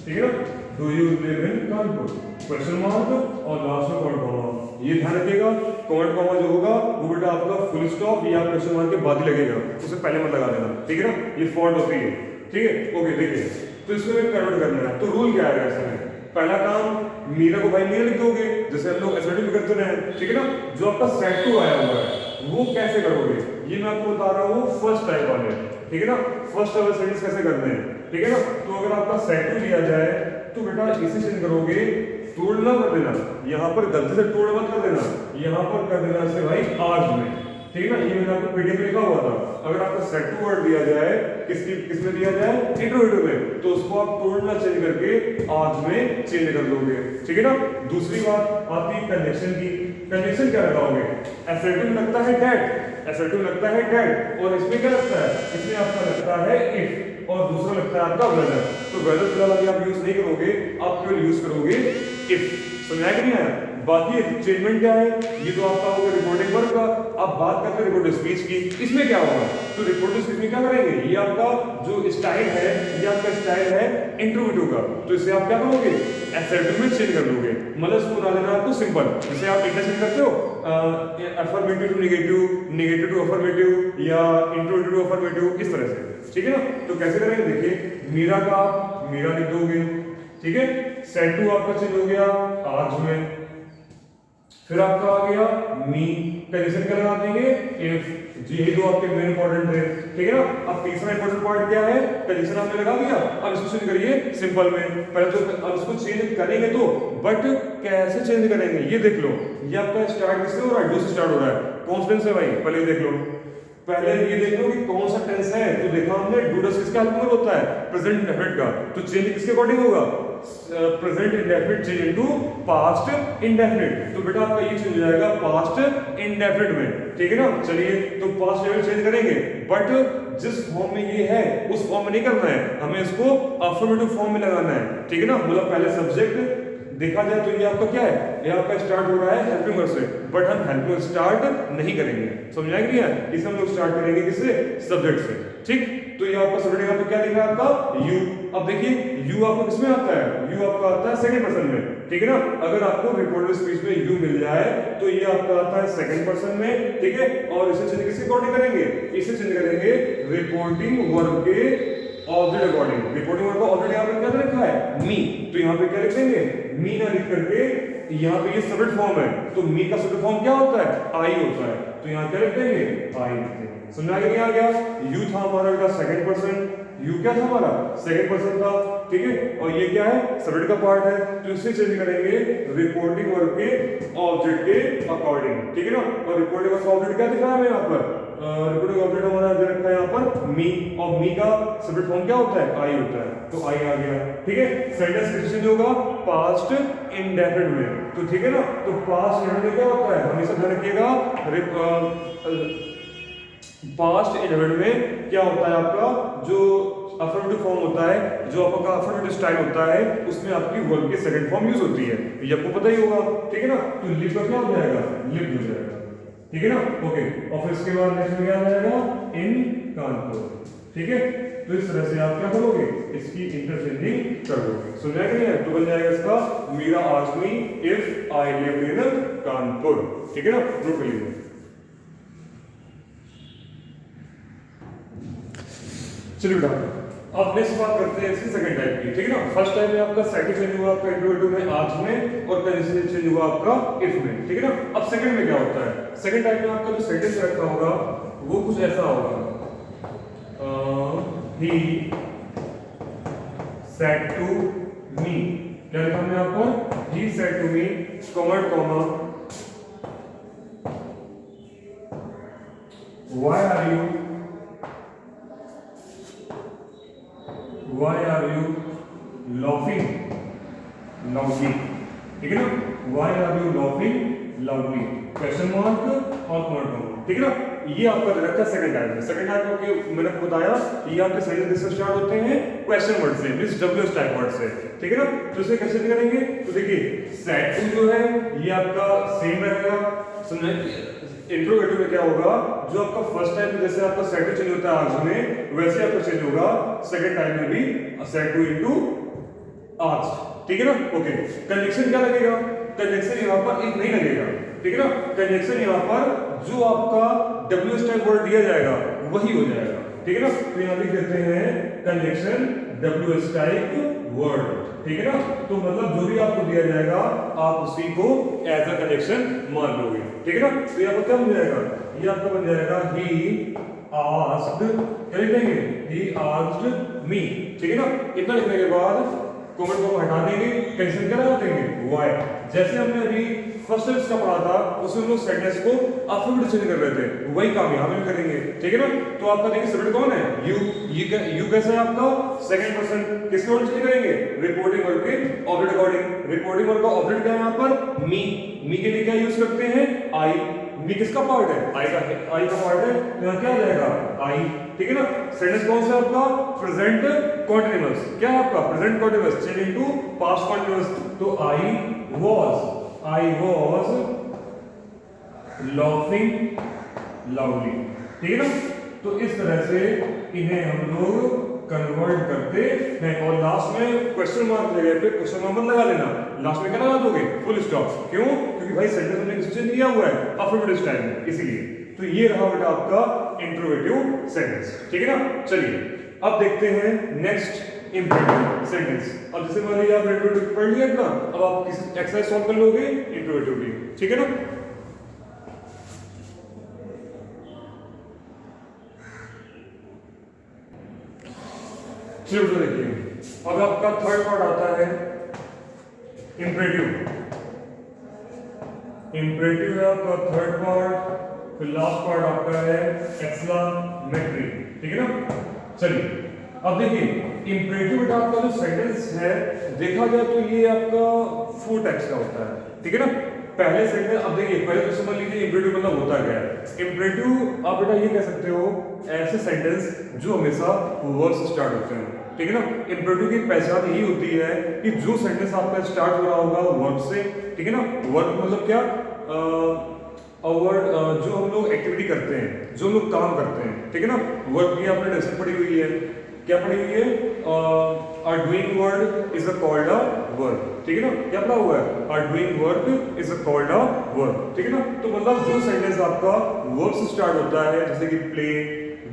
A: ठीक है ना। Do you live in Kanpur question mark और लास्ट में कोड कॉमा। ये ध्यान रखिएगा, कोड कॉमा जो होगा वो बेटा आपका फुल स्टॉप या क्वेश्चन मार्क के बाद ही लगेगा, उसे पहले मत लगा देना, ठीक है ना। ये फॉल्ट होती है, ठीक है। ओके देखिए, तो इसमें कन्वर्ट करना है, तो रूल क्या है इसमें। पहला काम मीरा को भाई मीरा लिख दोगे, जैसे हम लोग एसएटी में करते रहे, ठीक है ना। जो आपका सेट टू आया हुआ है वो कैसे करोगे, ये मैं आपको बता रहा हूँ फर्स्ट टाइप वाले, ठीक है ना। फर्स्ट वाले सेंटेंस कैसे करने हैं, ठीक है ना। तो अगर आपका सेट टू दिया जाए तो बेटा इसे चेंज करोगे, तोड़ ना कर देना, यहाँ पर गलती से तोड़ मत कर देना, यहाँ पर कर देना से भाई आज में, ठीक है ना। ये मैंने आपको पीडीएफ में लिखा हुआ था। अगर आपका सेट टू वर्ड दिया जाए किसमें दिया जाए, इंट्रोगेटिव में, तो उसको आप तोड़ना चेंज करके आज में चेंज कर दोगे, ठीक है ना। दूसरी बात आती है कंजक्शन की। कंजक्शन क्या लगाओगे, एसएटी में लगता है डेट, SL2 में लगता है डेट, और इसमें क्या लगता है, इसमें आपका लगता है इफ, और दूसरा लगता है आपका वेदर। तो वेदर फिलहाल अभी आप यूज नहीं करोगे, आप केवल यूज करोगे इफ। समझाया कि नहीं आया? बाकी चेंजमेंट क्या है, ये तो आपका होगा रिपोर्टिंग वर्ब का। अब बात करते हैं रिपोर्टिंग स्पीच की, इसमें क्या होगा, तो रिपोर्टिंग स्पीच में क्या करेंगे, ये आपका जो स्टाइल है, ये आपका स्टाइल है इंट्रोगेटिव का, तो इसे आप क्या करोगे, एसर्टिव में चेंज कर दोगे। मतलब इसको बना देना आपको सिंपल, जैसे आप इंटरचेंज करते हो affirmative to negative, negative to affirmative, या इंट्रोगेटिव टू अफर्मेटिव, इस तरह से, ठीक है ना। तो कैसे करेंगे, देखिए मीरा का आप मीरा लिख दोगे, ठीक है। सेड टू आपका चेंज हो गया आज में, फिर आपका आ गया मी, कंडीशन क्या लगा देंगे, इफ। ये दो आपके मेन इंपॉर्टेंट है, ठीक है ना। अब तीसरा इंपॉर्टेंट पॉइंट क्या है, कंडीशन आपने लगा दिया, अब इसको चेंज करिए सिंपल में। पहले तो अब इसको चेंज करेंगे तो, बट कैसे चेंज करेंगे ये देख लो। ये आपका स्टार्ट किससे हो रहा है, डू से स्टार्ट हो रहा है, कौन सा टेंस है भाई, पहले देख लो। पहले ये देख लो कि कौन सा टेंस है, तो देखा हमने डू डस किसके हेल्प में होता है, प्रेजेंट इंडेफिनिट का, तो चेंज किसके अकॉर्डिंग होगा, present indefinite change into past indefinite. तो बेटा आपका ये चेंज हो जाएगा पास्ट इंडेफिनिट में, ठीक है ना। चलिए तो पास्ट इंडेफिनिट चेंज करेंगे, बट जिस फॉर्म में ये है उस फॉर्म में नहीं करना है, हमें इसको अफर्मेटिव फॉर्म में लगाना है, ठीक है ना। मतलब पहले सब्जेक्ट देखा जाए तो ये आपका क्या है, ये आपका स्टार्ट हो रहा है हेल्पिंग वर्ब से, बट हम हेल्पिंग स्टार्ट नहीं करेंगे, समझ आएगी यार। इसे हम लोग स्टार्ट करेंगे किससे, सब्जेक्ट से, ठीक। तो ये आपका सब्जेक्ट यहाँ पे क्या दिख रहा है आपका, यू। अब देखिए यू आपको किसमें आता है, यू आपका आता है सेकंड पर्सन में, ठीक है ना। अगर आपको रिपोर्टेड स्पीच में यू मिल जाए तो ये आपका आता है सेकंड पर्सन में, ठीक है। और इसे चेंज किसके अकॉर्डिंग करेंगे, इसे चेंज करेंगे रिपोर्टिंग वर्ब के ऑब्जेक्ट अकॉर्डिंग। रिपोर्टिंग वर्ब का ऑब्जेक्ट यहाँ पे क्या लिखा है, मी, तो यहाँ पे क्या लिख देंगे, मी ना लिख करके यहाँ पे ये सब्जेक्ट फॉर्म है, तो मी का सब्जेक्ट फॉर्म क्या होता है, आई होता है, तो यहाँ क्या लिख देंगे, आई लिख देंगे। समझ आ गया। यू था हमारा बेटा सेकंड पर्सन, यू क्या था हमारा, सेकंड पर्सन था, ठीक है। और ये क्या है, सब्जेक्ट का पार्ट है, तो इसे चेंज करेंगे रिपोर्टिंग वर्ब के ऑब्जेक्ट के अकॉर्डिंग, ठीक है ना। और रिपोर्टिंग वर्ब का ऑब्जेक्ट क्या दिख रहा है यहाँ पर, रिपोर्टिंग ऑब्जेक्ट हमारा दे रखा है यहाँ पर मी, और मी का सब्जेक्ट फॉर्म क्या होता है, आई होता है, तो आई आ गया, ठीक है। सेंटेंस किससे चेंज होगा, पास्ट इंडेफिनिट में, तो ठीक है ना। तो पास्ट इंडेफिनिट में क्या होता है, हमेशा ध्यान रखिएगा, पास्ट इंडेफिनिट में क्या होता है आपका, जो अफर्मेटिव फॉर्म होता है, जो आपका अफर्मेटिव स्टाइल होता है, उसमें आपकी वर्ब की सेकंड फॉर्म यूज होती है, ये आपको पता ही होगा, ठीक है ना। तो लिव का क्या हो जाएगा, लिव हो जाएगा, ठीक है ना। ओके, और फिर इसके बाद नेक्स्ट में क्या आ जाएगा, इन कानपुर, ठीक है। तो इस तरह से आप क्या करोगे, इसकी इंटरचेंजिंग कर दोगे। सुना कि नहीं, तो बन जाएगा इसका Meera asked me if I live in Kanpur, ठीक है ना, नोट कर लीजिए। चलिए बेटा अब नेक्स्ट बात करते हैं इसकी सेकंड टाइप की, ठीक है ना। फर्स्ट टाइप में आपका सेकंड चेंज हुआ आपका इंट्रोगेटिव में आज में, और कंडीशन चेंज हुआ आपका इफ में, ठीक है ना। अब सेकंड में क्या होता है, सेकंड टाइप में आपका जो सेंटेंस रखा होगा वो कुछ ऐसा होगा, he said to me, क्या लिखा हमने यहाँ पर, he said to me, comma, why are you laughing loudly, ठीक है ना। why are you laughing loudly, question mark और कॉमा, ठीक है ना। ये आपका दे रखा है सेकंड टाइप में। सेकंड टाइप में मैंने आपको बताया ये आपके सेंटेंस किससे स्टार्ट होते हैं, क्वेश्चन वर्ड से, मींस डब्ल्यूएच टाइप वर्ड से, ठीक है ना। तो इसे कैसे करेंगे, तो देखिए सेड टू जो है ये आपका सेम रहेगा, समझे। इंट्रोगेटिव में क्या होगा, जो आपका फर्स्ट टाइम में जैसे आपका सेड टू चेंज होता है आज में, वैसे आपका चेंज होगा सेकंड टाइम में भी सेड टू इनटू आज, ठीक है ना। ओके, कंजक्शन क्या लगेगा, कंजक्शन यहाँ पर इफ नहीं लगेगा, ठीक है ना। कंजक्शन यहाँ पर जो आपका डब्ल्यूएच टाइप वर्ड दिया जाएगा वही हो जाएगा, ठीक है ना। तो यहाँ लिख देते हैं कंजक्शन डब्ल्यूएच टाइप वर्ड, ठीक है ना। तो मतलब जो भी आपको दिया जाएगा आप उसी को एज अ कंजक्शन मान लोगे, ठीक है ना। तो यहाँ पर क्या बन जाएगा, ये आपका बन जाएगा ही आस्क्ड, क्या लिख देंगे, ही आस्क्ड मी, ठीक है ना। इतना लिखने के बाद कमेंट को हटा देंगे, कंडीशन क्या लगा देंगे, व्हाई। जैसे हमने अभी फर्स्ट टाइम इसका पढ़ा था उसमें हम लोग सेंटेंस को अल्फाबेट चेंज कर रहे थे, वही काम यहाँ में करेंगे, ठीक है ना। तो आपका देखिए सब्जेक्ट कौन है, यू कैसा है आपका सेकंड पर्सन, किसके वर्ड चेंज करेंगे, रिपोर्टिंग वर्ब के ऑब्जेक्ट अकॉर्डिंग। रिपोर्टिंग वर्ब का ऑब्जेक्ट क्या है यहाँ पर, मी के लिए क्या यूज करते हैं, आई। मी किसका पार्ट है, आई का पार्ट है, तो यहाँ क्या आ जाएगा, आई, ठीक है ना। सेंटेंस कौन सा है आपका, प्रेजेंट कॉन्टिन्यूअस, क्या है आपका present continuous change into past continuous. तो आई वाज लाफिंग लाउडली, ठीक है ना। तो इस तरह से इन्हें हम लोग कन्वर्ट करते हैं। और लास्ट में क्वेश्चन मार्क लगे पे क्वेश्चन मार्क मत लगा लेना, लास्ट में क्या लगा दोगे, फुल स्टॉप। क्यों, क्योंकि भाई सेंटेंस हमने किसी से दिया हुआ है अफर्मेटिव स्टाइल में, इसीलिए। तो ये रहा बेटा आपका इंट्रोगेटिव सेंटेंस, ठीक है ना। चलिए अब देखते हैं नेक्स्ट इंप्रेटिव सेंटेंस। अब जैसे मान लीजिए आप इंट्रोगेटिव पढ़ लिया ना, अब आप किसी एक्सरसाइज सॉल्व कर लोगे इंट्रोगेटिवली, ठीक है ना। चलिए देखिए अब आपका थर्ड पार्ट आता है इंप्रेटिव है आपका थर्ड पार्ट, फिर लास्ट पार्ट आपका है एक्सक्लेमेटरी, ठीक है ना। चलिए अब देखिए इंप्रेटिव बेटा आपका जो सेंटेंस है देखा जाए तो ये आपका 4 टाइप्स का होता है, ठीक है ना। पहले सेंटेंस, अब देखिए पहले तो समझ लीजिए इंप्रेटिव मतलब होता क्या है। इंप्रेटिव आप बेटा ये कह सकते हो ऐसे सेंटेंस जो हमेशा वर्ब से स्टार्ट होते हैं, ठीक है ना। इंप्रेटिव की पहचान यही होती है कि जो सेंटेंस आपका स्टार्ट हो रहा होगा वर्ब से, ठीक है ना। वर्ब मतलब क्या, जो हम लोग एक्टिविटी करते हैं, जो हम लोग काम करते हैं, ठीक है ना। वर्ब की आपने डेफिनेशन पढ़ी हुई है, क्या पढ़ी हुई है, a doing word is a called a verb, ठीक है ना। क्या पढ़ा हुआ है, a doing work is a called a verb, ठीक है ना। तो मतलब जो सेंटेंस आपका वर्ब से स्टार्ट होता है जैसे कि प्ले,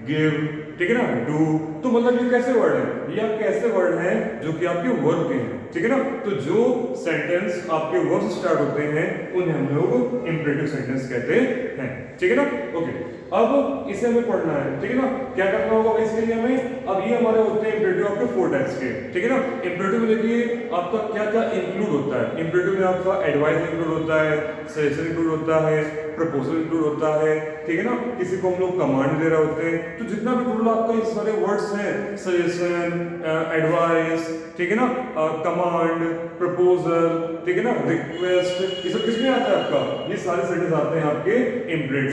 A: गिव, ठीक है ना, डू, तो मतलब ये कैसे वर्ड है, ये आपके ऐसे वर्ड हैं जो कि आपके वर्ब के हैं, ठीक है ना। तो जो सेंटेंस आपके वर्ब से स्टार्ट होते हैं उन्हें हम लोग इंप्रेटिव सेंटेंस कहते हैं, ठीक है ना। ओके अब इसे हमें पढ़ना है, ठीक है ना। क्या करना होगा इसके लिए हमें, अब ये हमारे होते हैं इंप्रेटिव आपके 4 टाइप्स के, ठीक है ना। इंप्रेटिव में देखिए आपका क्या क्या इंक्लूड होता है। इंप्रेटिव में आपका एडवाइस इंक्लूड होता है, सजेशन इंक्लूड होता है, प्रपोजल इंक्लूड होता है, ठीक है ना। किसी को हम लोग कमांड दे रहे होते हैं, तो जितना भी टोटल आपका ये सारे वर्ड्स हैं, सजेशन, एडवाइस, ठीक है ना, कमांड, प्रपोजल, ठीक है ना, रिक्वेस्ट, ये सब किसमें आता है आपका, ये सारे सेंटेंस आते हैं आपके इंप्रेटिव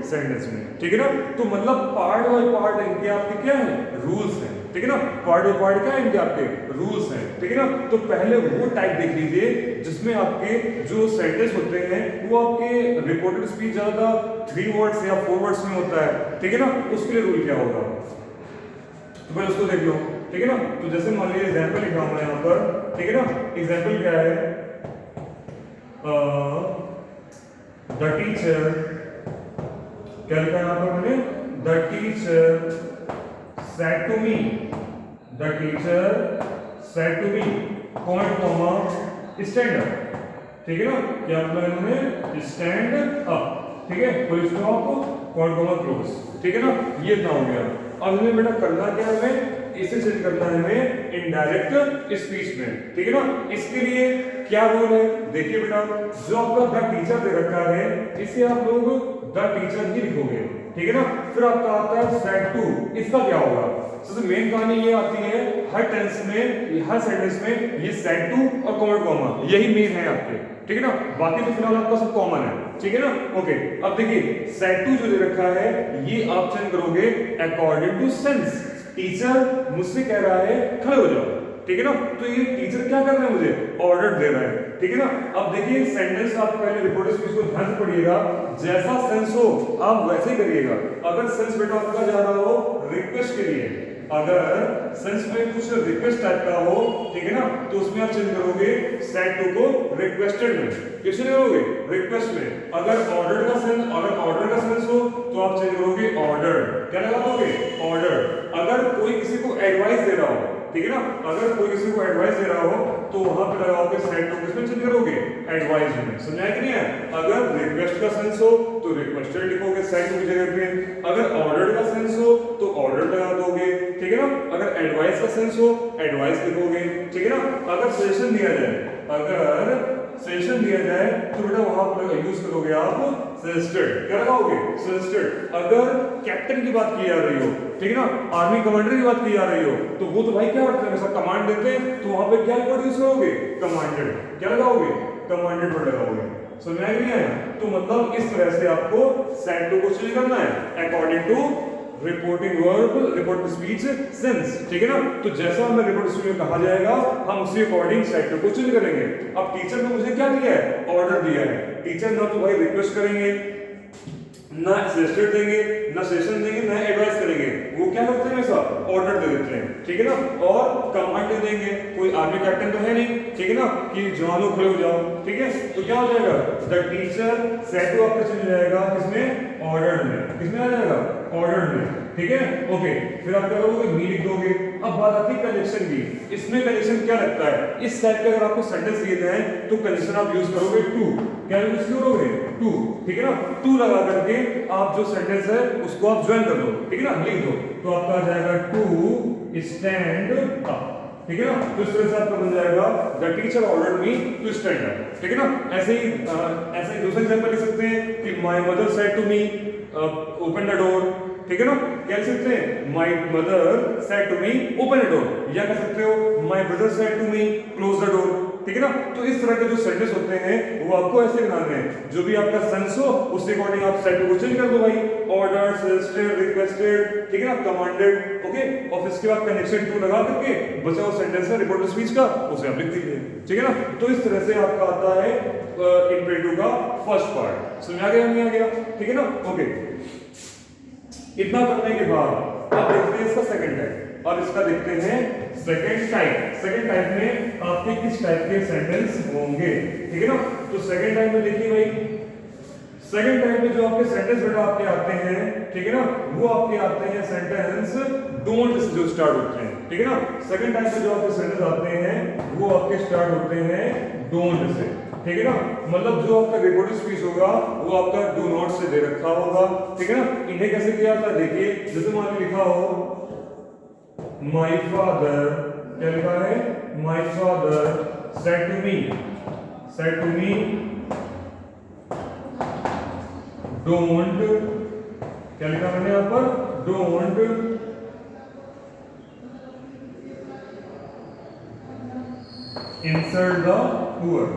A: सेंटेंस में, ठीक है ना। तो मतलब पार्ट बाय पार्ट इनके आपके क्या है, रूल्स हैं, ठीक है ना। पार्ट बाय पार्ट क्या है इनके आपके रूल्स हैं, ठीक है ना। तो पहले वो टाइप देख लीजिए जिसमें आपके जो सेंटेंस होते हैं वो आपके रिपोर्टेड स्पीच ज्यादा 3 वर्ड्स या 4 वर्ड्स में होता है, ठीक है ना। उसके लिए रूल क्या होगा, तो पहले उसको देख लो, ठीक है ना। तो जैसे मान लीजिए एग्जांपल लिखा हूं यहाँ पर, ठीक है ना। एग्जांपल क्या है, द टीचर, क्या लिखा है यहाँ पर मैंने, the teacher said to me, the teacher said to me, point comma stand up, ठीक है ना। क्या मतलब इन्होंने stand up, ठीक है, full stop, point comma close, ठीक है ना। ये इतना हो गया। अब हमें बेटा करना क्या है, हमें इसे चेंज करना है हमें इनडायरेक्ट स्पीच में, ठीक है ना। इसके लिए क्या रूल है, देखिए बेटा जो आपका द टीचर दे रखा है इसे आप लोग द टीचर ही लिखोगे, ठीक है ना। फिर आपका आता है सेड टू, इसका क्या होगा, सबसे मेन कहानी ये आती है हर टेंस में, हर सेंटेंस में ये सेड टू और कॉमा कॉमा यही मेन है आपके, ठीक है ना। बाकी तो फिलहाल आपका सब कॉमन है, ठीक है ना। ओके अब देखिए सेड टू जो दे रखा है ये आप चेंज करोगे अकॉर्डिंग टू सेंस। टीचर मुझसे कह रहा है खड़े हो जाओ, ठीक है ना। तो ये टीचर क्या कर रहे हैं, मुझे ऑर्डर दे रहा है, ठीक है ना। अब देखिए सेंटेंस आप पहले रिपोर्टेड स्पीच को ध्यान से पढ़िएगा, जैसा सेंस हो आप वैसे ही करिएगा। अगर सेंस बेटा आपका जा रहा हो रिक्वेस्ट के लिए, अगर सेंस में कुछ रिक्वेस्ट टाइप का हो, ठीक है ना, तो उसमें आप चेंज करोगे सेड टू को रिक्वेस्टेड में, किससे करोगे, रिक्वेस्ट में। अगर ऑर्डर का सेंस हो तो आप चेंज करोगे ऑर्डर, क्या लगा दोगे, ऑर्डर। अगर कोई किसी को एडवाइस दे रहा हो, ठीक है ना, अगर कोई किसी को एडवाइस दे रहा हो तो वहां पे लगाओगे सेड टू, किसमें चेंज करोगे, एडवाइस में। समझाया कि नहीं है। अगर रिक्वेस्ट का सेंस हो तो रिक्वेस्टेड लिखोगे सेड टू की जगह पे, अगर ऑर्डर का सेंस हो तो ऑर्डर लगा दोगे, ठीक है ना। अगर एडवाइस का सेंस हो एडवाइस लिखोगे, ठीक है ना। अगर सजेशन दिया दिया जाए तो बेटा वहां पर यूज करोगे आप सजेस्टेड। क्या लगाओगे? सजेस्टेड। अगर कैप्टन की बात की जा रही हो, ठीक है ना, आर्मी कमांडर की बात की जा रही हो, तो वो तो भाई क्या करते हैं, ऐसा कमांड देते हैं, तो वहां पे क्या वर्ड यूज करोगे? कमांडेड। क्या लगाओगे? कमांडेड वर्ड लगाओगे। समझ में नहीं आया? तो मतलब इस तरह से आपको सेट टू को चेंज करना है according to reporting verb, report speech sense, ठीक है ना। तो जैसा हमें रिपोर्ट स्पीच में कहा जाएगा हम उसी अकॉर्डिंग सेट को चेंज करेंगे। अब टीचर ने मुझे क्या दिया है? ऑर्डर दिया है। टीचर ना तो भाई रिक्वेस्ट करेंगे, ना सजेस्टेड देंगे, ना सजेशन देंगे, ना एडवाइस करेंगे, वो क्या करते हैं हमेशा? ऑर्डर दे देते हैं, ठीक है ना। और कमांड देंगे, कोई आर्मी कैप्टन तो है नहीं, ठीक है ना, कि जवानों खड़े हो जाओ, ठीक है। तो क्या हो जाएगा? द टीचर सेट टू आपका चेंज हो जाएगा किसमें? ऑर्डर में। किसमें आ जाएगा? ऑर्डर में, ठीक है। ओके, फिर आप क्या करोगे? मी लिख दोगे। अब बात आती है कंजक्शन की। इसमें कंजक्शन क्या लगता है? इस टाइप के अगर आपको सेंटेंस दिए जाए तो कंजक्शन आप यूज करोगे टू। क्या यूज करोगे? टू, ठीक है ना। टू लगा करके आप जो सेंटेंस है उसको आप ज्वाइन कर दो, ठीक है ना, लिख दो। तो आपका आ जाएगा टू स्टैंड अप, ठीक है ना। तो इस तरह से आपका बन जाएगा the teacher ordered me to stand up, ठीक है ना। ऐसे ही दूसरा एग्जांपल लिख सकते हैं कि my mother said to me open the door, ठीक है ना। क्या लिख सकते हैं? My mother said to me open the door, या कह सकते हो my brother said to me close the door, ठीक है ना। तो इस तरह के जो सेंटेंस होते हैं वो आपको ऐसे बनाने हैं, जो भी आपका सेंस हो उसके अकॉर्डिंग आप सेट को चेंज कर दो भाई। ऑर्डर, सजेस्टेड, रिक्वेस्टेड, ठीक है ना, कमांडेड, ओके। और फिर इसके बाद कनेक्शन टू लगा करके बचा हुआ सेंटेंस है रिपोर्ट स्पीच का, उसे आप लिख दीजिए, ठीक है ना। तो इस तरह से आपका आता है इंपेरेटिव का फर्स्ट पार्ट। समझ आ गया नहीं आ गया? ठीक है ना, ओके। इतना करने के बाद अब देखते हैं इसका सेकंड टाइप। अब इसका देखते हैं सेकंड टाइप। सेकंड टाइप में आपके किस टाइप के सेंटेंस होंगे, ठीक है ना। तो सेकंड टाइप में देखिए भाई, सेकंड टाइप में जो आपके सेंटेंस बेटा आपके आते हैं, ठीक है ना, वो आपके आते हैं सेंटेंस डोंट से जो स्टार्ट होते हैं, ठीक है ना। सेकंड टाइप में जो आपके सेंटेंस आते हैं वो आपके स्टार्ट होते हैं डोंट से, ठीक है ना। मतलब जो आपका रिपोर्टिव स्पीच होगा वो आपका डू नॉट से दे रखा होगा, ठीक है ना। इन्हें कैसे किया जाता है? देखिए, जैसे मान लीजिए लिखा हो माय फादर, क्या लिखा है? My father said to me don't, क्या लिखा मैंने यहां पर? Don't insult the poor,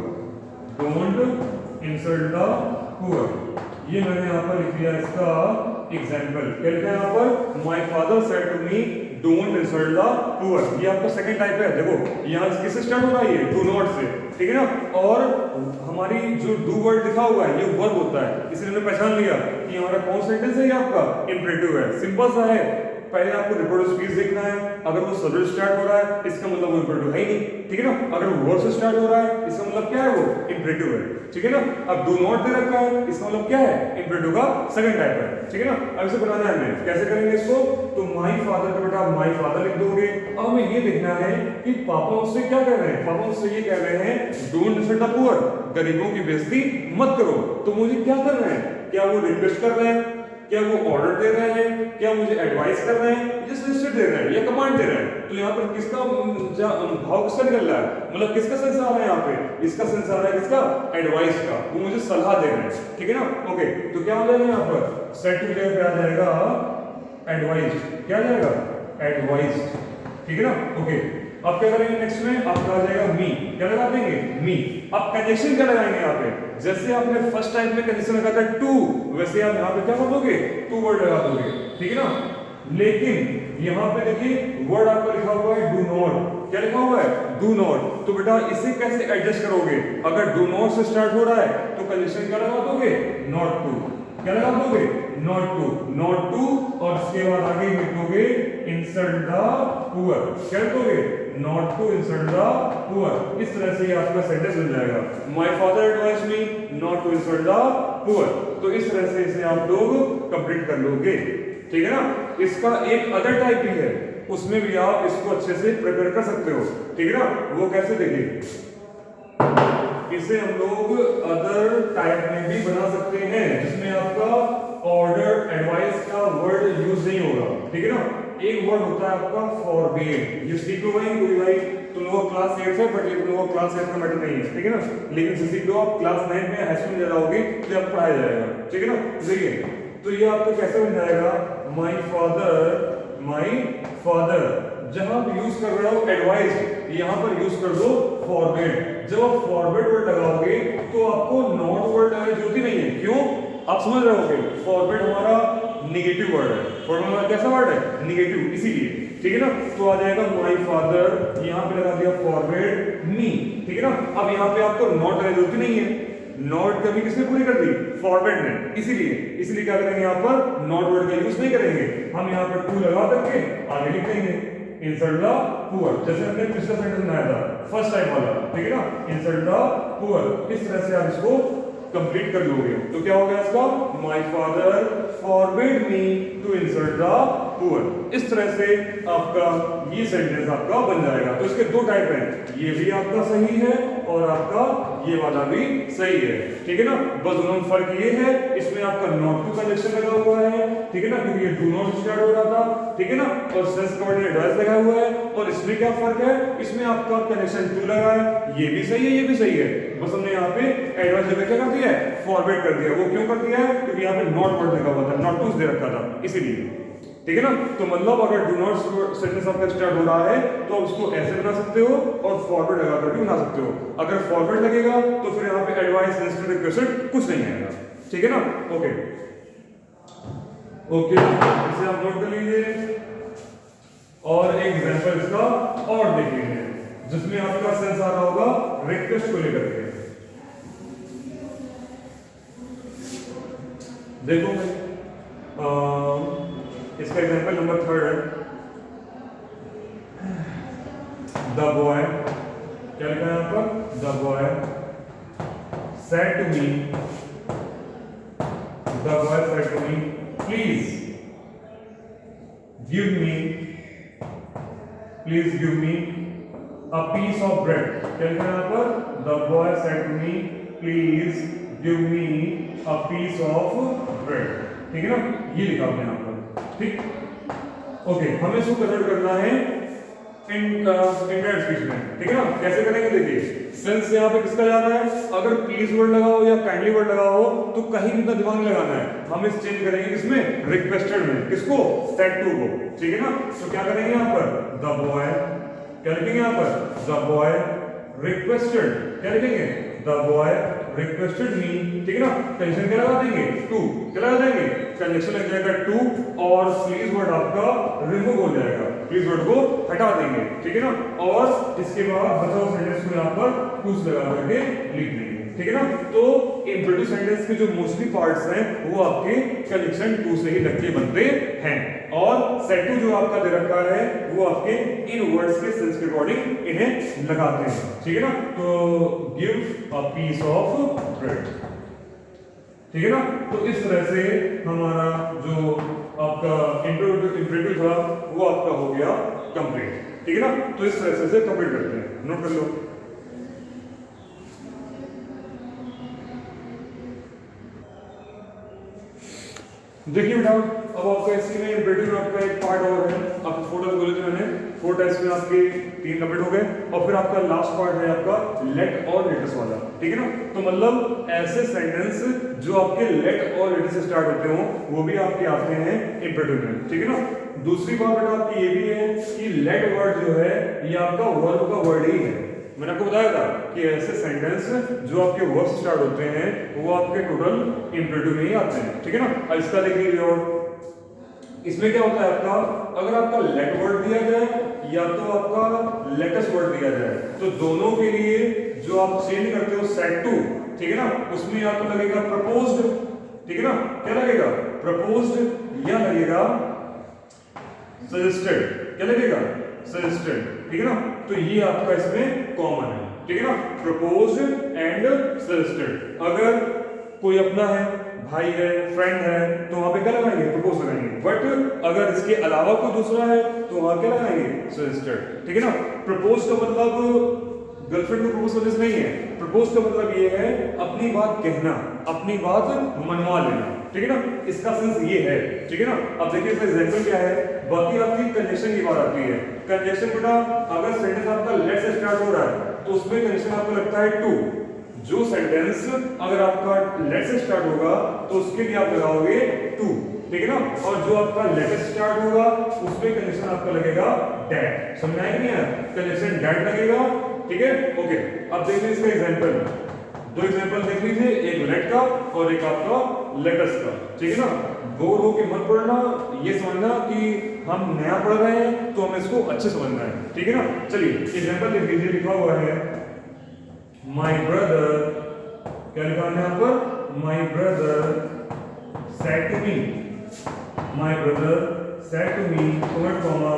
A: don't insult the poor. ये मैंने यहां पर लिख दिया इसका एग्जाम्पल। क्या लिखा है यहां पर? My father said to me don't insult the poor. ये आपका सेकंड टाइप है। देखो यहां किससे स्टार्ट हो रहा है? ये डू नॉट से, ठीक है ना। और हमारी जो डू वर्ड लिखा हुआ है ये वर्ब होता है, इसलिए हमने पहचान लिया कि हमारा कौन सेंटेंस है? ये आपका इंपेरेटिव है। सिंपल सा है। पहले आपको रिपोर्टिव स्पीच देखना है, अगर वो सब्जेक्ट स्टार्ट हो रहा है इसका मतलब वो इंपेरेटिव है ही नहीं, ठीक है ना। अगर वो वर्ब से स्टार्ट हो रहा है इसका मतलब क्या है? वो इंपेरेटिव है, ठीक है ना। अब डू नॉट दे रखा है, इसका मतलब क्या है? इंपेरेटिव का सेकंड टाइप है, ठीक है ना। अब इसे बनाना है हमें, कैसे करेंगे इसको? तो माय फादर का बेटा माय फादर लिख दोगे। अब हमें ये देखना है कि पापा उससे क्या कह रहे हैं। पापा उससे ये कह रहे हैं डोंट इंसल्ट द पुअर, गरीबों की बेइज्जती मत करो। तो मुझे क्या कर रहे हैं? क्या वो रिक्वेस्ट कर रहे हैं? क्या वो ऑर्डर दे रहे हैं? क्या मुझे एडवाइस कर रहे हैं? या सजेशन दे रहे हैं या कमांड दे रहे हैं? तो यहाँ पर किसका भाव किसका निकल रहा है? मतलब किसका सेंस आ रहा है यहाँ पे? इसका सेंस आ रहा है किसका? एडवाइस का। वो मुझे सलाह दे रहे हैं, ठीक है ना। ओके, तो क्या हो जाएगा यहाँ पर? सेट टू जगह पे आ जाएगा एडवाइस्ड। क्या आ जाएगा? एडवाइस्ड, ठीक है ना। ओके, अब क्या करेंगे नेक्स्ट में? आपका आ जाएगा मी। क्या लगा देंगे? मी। अब कंजक्शन क्या लगाएंगे यहाँ पे? जैसे आपने फर्स्ट टाइम में कंजक्शन लगा था टू, वैसे आप यहाँ पे क्या कर दोगे? टू वर्ड लगा दोगे, ठीक है ना। लेकिन यहाँ पे देखिए वर्ड आपका लिखा हुआ है डू नॉट। क्या लिखा हुआ है? Do not. तो बेटा इसे कैसे एडजस्ट करोगे? अगर डू नॉट से स्टार्ट हो रहा है तो कंजक्शन क्या लगा दोगे? Not to. क्या लगा दोगे? Not to. नॉट टू और इसके बाद आगे लिखोगे इंसल्ट द पुअर। क्या लिखोगे? Not to insult the poor. इस तरह से ये आपका सेंटेंस बन जाएगा। My father advised me not to insult the poor. तो इस तरह से इसे आप लोग कंप्लीट कर लोगे, ठीक है ना। इसका एक अदर टाइप भी है, उसमें भी आप इसको अच्छे से प्रिपेयर कर सकते हो, ठीक है ना। वो कैसे? देखिए, इसे हम लोग अदर टाइप में भी बना सकते हैं जिसमें आपका ऑर्डर, एडवाइस का वर्ड यूज नहीं होगा, ठीक है ना। एक वर्ड होता है आपका फॉरबिड। ये सीखो भाई, कोई भाई तुम लोगों क्लास 8 है, बट ये तुम लोगों क्लास 8 का मैटर नहीं है, ठीक है ना। लेकिन किसी को आप क्लास 9 में हाई स्कूल में जाओगे तो आपको पढ़ाया जाएगा, ठीक है ना। देखिए तो ये आपको कैसे बन जाएगा, माई फादर। जब आप यूज कर रहे हो एडवाइस, यहां पर यूज कर दो फॉरबिड। जब आप फॉरबिड वर्ड लगाओगे तो आपको नॉट वर्ड लगाने की जरूरत ही नहीं है। क्यों, आप समझ रहे होगे, फॉरबिड हमारा निगेटिव वर्ड है। फॉरबिड हमारा कैसा वर्ड है, निगेटिव, इसीलिए, ठीक है ना। तो आ जाएगा माई फादर, यहां पे लगा दिया फॉरबिड मी, ठीक है ना। अब यहां पे आपको नॉट लगाने की जरूरत नहीं है, नॉट कभी किसने पूरी कर दी, फॉरबिड ने। इसीलिए क्या करेंगे, यहाँ पर नॉट वर्ड का यूज नहीं करेंगे, हम यहाँ पर टू लगा करके आगे लिख देंगे, इंसर्ट द पुअर, जैसे हमने पिछला सेंटेंस बनाया था फर्स्ट टाइम वाला, ठीक है ना। इंसर्ट द पुअर, इस तरह से आप इसको कंप्लीट कर लोगे। तो क्या हो गया इसका, my father forbid me to insert the poor. इस तरह से आपका ये सेंटेंस आपका बन जाएगा। तो इसके दो टाइप हैं, ये भी आपका सही है और आपका ये वाला भी सही है, ठीक है ना। बस दोनों में फर्क ये है, इसमें आपका नॉट टू कंजक्शन लगा हुआ है, ठीक है ना, क्योंकि ये डू नॉट स्टार्ट हो रहा था, ठीक है ना, और सेंस कवर्ड एडवाइस लगा हुआ है। और इसमें क्या फर्क है, इसमें आपका कंजक्शन टू लगा है, ये भी सही है ये भी सही है, बस हमने यहाँ पे एडवाइस जगह क्या कर दिया है, फॉरवर्ड कर दिया। वो क्यों कर दिया है, क्योंकि यहाँ पे नॉट वर्ड लगा हुआ था, नॉट टू दे रखा था, इसीलिए, ठीक है ना। तो मतलब अगर डू नॉट सेंटेंस आपका स्टार्ट हो रहा है तो आप उसको ऐसे बना सकते हो और फॉरवर्ड लगा कर भी बना सकते हो। अगर फॉरवर्ड लगेगा तो फिर यहाँ पे एडवाइस इंस्टेड रिक्वेस्ट कुछ नहीं आएगा, ठीक है ना। ओके, इसे आप नोट कर लीजिए और एक एग्जांपल इसका और देख लीजिए जिसमें आपका सेंस आ रहा होगा रिक्वेस्ट को लेकर के। देखो इसका एग्जांपल नंबर 3 है। द बॉय, क्या लिखा है यहाँ पर, the boy said to me, the boy said to me please give me a piece of bread. क्या लिखा है यहाँ पर, the boy said to me please give me a piece of bread, ठीक है ना, ये लिखा हमने यहाँ पर, ठीक। ओके, हमें इसको कन्वर्ट करना है इंडायरेक्ट स्पीच में, ठीक है ना। कैसे करेंगे, देखिए सेंस यहाँ पे किसका जा रहा है, अगर प्लीज वर्ड लगा हो या काइंडली वर्ड लगा हो तो कहीं भी इतना दिमाग लगाना है, हम इस चेंज करेंगे किसमें, रिक्वेस्टेड में, किसको, सेड टू को, ठीक है ना। तो क्या करेंगे यहाँ पर, द बॉय, क्या लिखेंगे यहाँ पर, द बॉय रिक्वेस्टेड, क्या लिखेंगे, द बॉय रिक्वेस्टेड मी, ठीक है ना। कंजक्शन क्या लगा देंगे, टू, क्या लगा देंगे, कंजक्शन लग जाएगा टू और प्लीज वर्ड आपका रिमूव हो जाएगा, प्लीज वर्ड को हटा देंगे, ठीक है ना। और इसके बाद बचा हुआ सेंटेंस को यहाँ पर टू लगा करके लिख देंगे, ठीक है ना। तो इंप्रेटिव सेंटेंस के जो मोस्टली पार्ट्स हैं वो आपके कंजक्शन टू से ही लग के बनते हैं और सेड टू जो आपका दे रखा है वो आपके इन वर्ड्स के सेंस के अकॉर्डिंग इन्हें लगाते हैं, ठीक है ना। तो give a piece of bread, ठीक है ना। तो इस तरह से हमारा जो आपका इंप्रेटिव था वो आपका हो गया कंप्लीट, ठीक है ना। तो इस तरह से कंप्लीट करते हैं, नोट कर लो। देखिए बेटा, अब आपका इसी में इंप्रेटिव आपका एक पार्ट और है, आपको 4 टाइप्स बोले थे मैंने, 4 टाइप्स में आपके 3 कंप्लीट हो गए और फिर आपका लास्ट पार्ट है आपका लेट और लेटेस्ट वाला, ठीक है ना। तो मतलब ऐसे सेंटेंस जो आपके लेट और लेटेस्ट से स्टार्ट होते हो वो भी आपके आते हैं इंप्रेटिव में, ठीक है ना। दूसरी बात बेटा आपकी ये भी है कि लेट वर्ड जो है ये आपका वर्ब का वर्ड ही है। मैंने आपको बताया था कि ऐसे सेंटेंस जो आपके वर्ब से स्टार्ट होते हैं वो आपके टोटल इंप्रेटिव में ही आते हैं, ठीक है ना। अब इसका देख लीजिए, और इसमें क्या होता है आपका, अगर आपका लेट वर्ड दिया जाए या तो आपका लेटेस्ट वर्ड दिया जाए तो दोनों के लिए जो आप चेंज करते हो सेड टू, ठीक है ना, उसमें या तो लगेगा प्रपोज्ड, ठीक है ना, क्या लगेगा, प्रपोज्ड, या लगेगा सजेस्टेड, क्या लगेगा, सजेस्टेड, ठीक है ना। तो ये आपका इसमें कॉमन है, ठीक है ना, प्रपोज्ड एंड सजेस्टेड। अगर कोई अपना है, भाई है, फ्रेंड है, तो वहां पे क्या लगाएंगे, प्रपोज लगाएंगे। बट अगर इसके अलावा कोई दूसरा है तो वहां क्या लगाएंगे, सजेस्टेड, ठीक है ना। प्रपोज का मतलब गर्लफ्रेंड को प्रपोज करने से नहीं है, प्रपोज का मतलब ये है अपनी बात कहना, अपनी बात मनवा लेना, ठीक है ना, इसका सेंस ये है, ठीक है ना। अब देखिए इसका एग्जांपल क्या है, बाकी आपकी कंजक्शन की बात आती है। कंजक्शन बेटा अगर सेंटेंस आपका लेट से स्टार्ट हो रहा है तो उसमें कंजक्शन आपको लगता है टू। जो सेंटेंस अगर आपका लेट से स्टार्ट होगा तो उसके लिए आप लगाओगे टू, ठीक है ना। और जो आपका लेट से स्टार्ट होगा उसमें कंजक्शन आपका लगेगा डैट। समझ आया नहीं है? कंजक्शन डैट लगेगा, ठीक है। ओके, अब देखिए इसका एग्जांपल, दो एग्जांपल देख लीजिए, एक लेट का और एक आपका लेटस का, ठीक है ना। बोर होके मत पढ़ना, ये समझना कि हम नया पढ़ रहे हैं तो हमें इसको अच्छे समझना है, ठीक है ना। चलिए एग्जांपल देख लीजिए, लिखा हुआ है माय ब्रदर, क्या लिखा है यहाँ पर? My brother said to me, my brother said to me, comment comma,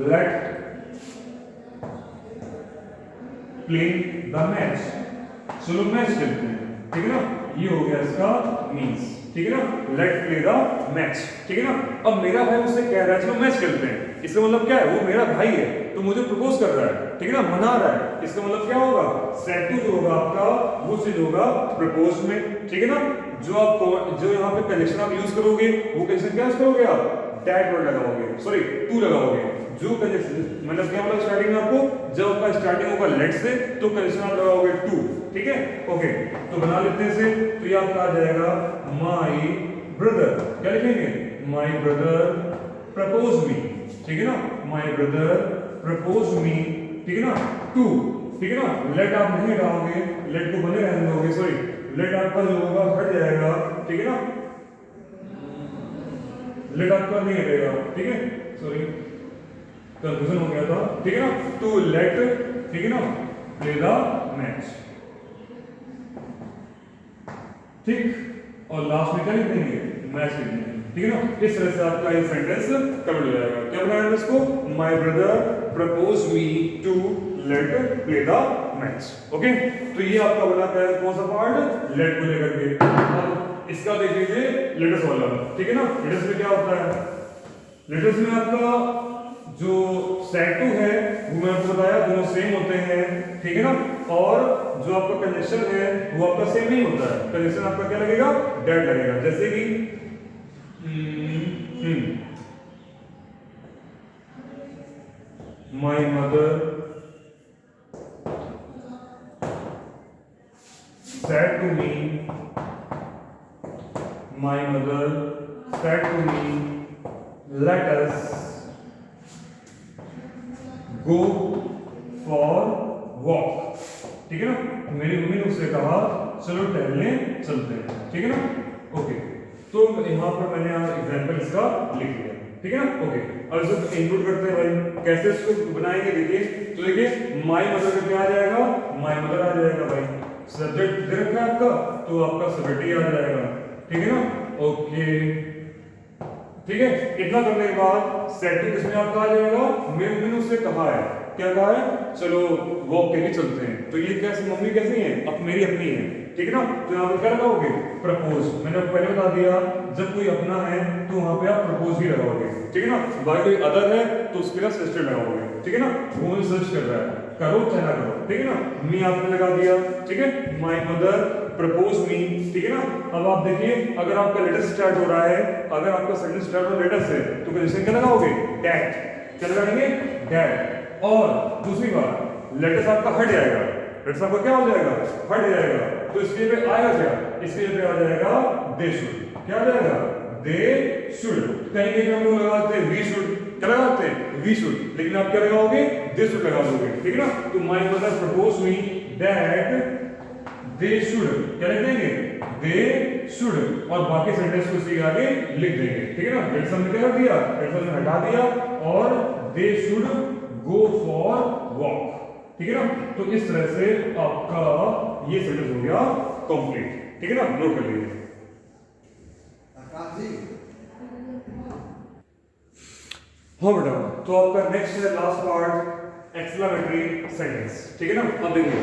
A: let play the match, चलो मैच खेलते हैं, ठीक है ना। ये हो गया इसका मीन्स, ठीक है ना, लेट प्ले द मैच, ठीक है ना। अब मेरा भाई मुझसे कह रहा है चलो मैच खेलते हैं, इसका मतलब क्या है? वो मेरा भाई है तो मुझे प्रपोज कर रहा है, ठीक है ना, मना रहा है। इसका मतलब क्या होगा? सेड टू जो होगा आपका वो चीज होगा प्रपोज में, ठीक है ना। जो यहाँ पे कंडीशन आप यूज करोगे वो कंडीशन क्या यूज करोगे आप? डैट वर्ड लगाओगे, सॉरी टू लगाओगे। जो कंडीशन मतलब क्या मतलब स्टार्टिंग में आपको जब आपका स्टार्टिंग होगा लेट से तो कंडीशन आप लगाओगे टू, ठीक है। ओके, तो बना लेते हैं इसे। तो ये आपका आ जाएगा माय ब्रदर, क्या लिखेंगे? माय ब्रदर प्रपोज मी, ठीक है ना। माय ब्रदर प्रपोज मी, ठीक है ना, टू, ठीक है ना। लेट आप नहीं लगाओगे, लेट को बने रहने दोगे, सॉरी लेट आपका जो होगा हट जाएगा, ठीक है ना। लेट आपका नहीं हटेगा, ठीक है, सॉरी कंफ्यूजन हो गया था, ठीक है ना। टू लेट, ठीक है ना, प्ले द मैच, ठीक। और लास्ट में क्या लिख देंगे? मैच लिख देंगे, ठीक है ना। इस तरह से आपका ये सेंटेंस कवर हो जाएगा। क्या बनाया इसको? My brother propose me to let play the match, okay. तो ये आपका बना है कौन सा पार्ट? लेट को लेकर के। अब इसका देख लीजिए लेटस वाला, ठीक है ना। लेटस में क्या होता है? लेटस में आपका जो सेड टू है वो मैं आपको बताया दोनों सेम होते हैं, ठीक है ना। और जो आपका कंजक्शन है वो आपका सेम नहीं होता है। कंजक्शन आपका क्या लगेगा? डेट लगेगा। जैसे कि my mother said to me, my mother said to me, let us go for walk, ठीक है ना। मेरी मम्मी ने उससे कहा चलो टहलने चलते हैं, ठीक है ना। ओके, तो यहाँ पर मैंने एग्जांपल इसका लिख दिया, ठीक है ना। ओके, अब इसको इंक्लूड करते हैं भाई, कैसे इसको बनाएंगे देखिए। तो देखिए माय मदर का क्या आ जाएगा? माय मदर आ जाएगा भाई। सब्जेक्ट दे रखा है आपका तो आपका सब्जेक्ट ही आ जाएगा, ठीक है ना। ओके, ठीक है। इतना करने के बाद सेटिंग किसमें आपका आ जाएगा? मेरी मम्मी ने उससे कहा है, क्या कहा है? चलो वॉक करके चलते हैं। तो ये कैसे मम्मी कैसी है? अब मेरी अपनी है, ठीक है ना। तो यहाँ पे क्या लगाओगे? प्रपोज। मैंने आपको पहले बता दिया जब कोई अपना है तो वहां पे आप प्रपोज ही लगाओगे, ठीक है ना। बाकी कोई अदर है तो उसके लिए सिस्टर लगाओगे, ठीक है ना। वो सर्च कर रहा है, करो चाहे ना करो, ठीक है ना। मी आपने लगा दिया, ठीक है। माय मदर प्रपोज मी, ठीक है ना। अब आप देखिए अगर आपका लेटर स्टार्ट हो रहा है, अगर आपका सेंटेंस स्टार्ट हो लेटर से तो कंडीशन क्या लगाओगे? डैट। क्या लगाएंगे? डैट। और दूसरी बात लेटर आपका हट जाएगा, लेटर आपका क्या हो जाएगा? हट जाएगा। तो इसके पे आएगा क्या? इसके पे आ जाएगा दे शुड। क्या आ जाएगा? They should. कहीं कहीं हम लोग लगाते हैं वी शुड, क्या लगाते हैं? वी शुड, लेकिन आप क्या लगाओगे? दे शुड लगा दोगे, ठीक है ना। तो my mother propose me that they should, क्या लिख देंगे? They should. और बाकी सेंटेंस को इसी आगे लिख देंगे, ठीक है ना। हेडसम ने क्या कर दिया? हेडसम ने हटा दिया और they should go for walk, ठीक है ना। तो इस तरह से आपका ये सेंटेंस हो गया कंप्लीट, ठीक है ना। नोट कर लीजिए। हाँ बेटा, तो आपका नेक्स्ट है लास्ट पार्ट एक्सक्लेमेटरी सेंटेंस, ठीक है ना। अब देखिए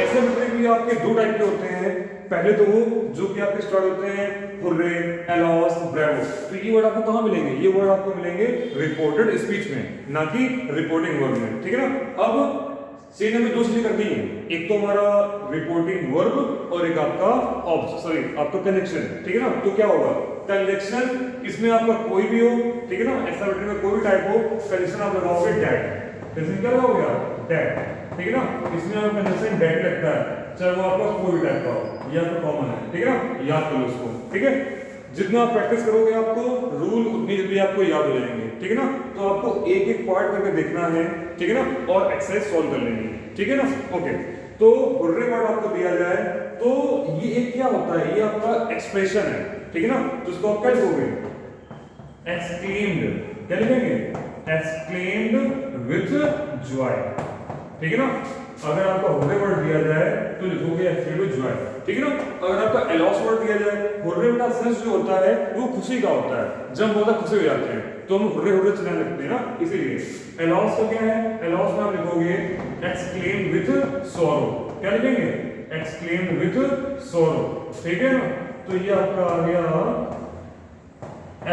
A: एक्सक्लेमेटरी भी आपके दो टाइप के होते हैं। पहले तो वो जो कि आपके स्टार्ट होते हैं हुर्रे, एलॉस, ब्रेवो। तो ये वर्ड आपको कहाँ मिलेंगे? ये वर्ड आपको मिलेंगे रिपोर्टेड स्पीच में, ना कि रिपोर्टिंग वर्ब में, ठीक है ना। अब सीन में दो चीजें करनी है, एक तो हमारा रिपोर्टिंग वर्ब और एक आपका आपका कनेक्शन, ठीक है ना। तो क्या होगा? कंजक्शन इसमें आपका कोई भी हो, ठीक है ना, एक्स्ट्रा में कोई भी टाइप हो, कंजक्शन आप लगाओगे डेट, कंजक्शन क्या लगाओगे आप, डेट, ठीक है ना, इसमें आप कंजक्शन डेट लगता है, चाहे वो आपका कोई भी टाइप का हो, ये आपका कॉमन है, ठीक है ना, याद करो इसको, ठीक है। जितना आप प्रैक्टिस करोगे आपको रूल उतनी जल्दी आपको याद हो जाएंगे, ठीक है ना। तो आपको एक एक पार्ट करके देखना है, ठीक है ना, और एक्सरसाइज सॉल्व कर लेनी है, ठीक है ना। ओके, तो हुर्रे वर्ड आपको दिया जाए तो ये एक क्या होता है, ये आपका एक्सप्रेशन है, ठीक है ना। तो इसको आप क्या लिखोगे, एक्सक्लेम्ड, क्या लिखेंगे, एक्सक्लेम्ड विथ जॉय, ठीक है ना। अगर आपका हुर्रे वर्ड दिया जाए तो लिखोगे एक्सक्लेम्ड विथ जॉय, ठीक है ना। अगर आपका एलॉस वर्ड दिया जाए, हुर्रे का सेंस जो होता है वो खुशी का होता है, जब बहुत खुशी हो जाते हैं तो हम हुर्रे हुर्रे चिल्लाने लगते हैं ना, इसीलिए एलॉस का क्या है, एलॉस में आप लिखोगे एक्सक्लेम्ड विथ सॉरो, क्या लिखेंगे, एक्सक्लेम्ड विथ सॉरो, ठीक है ना। तो ये आपका आ गया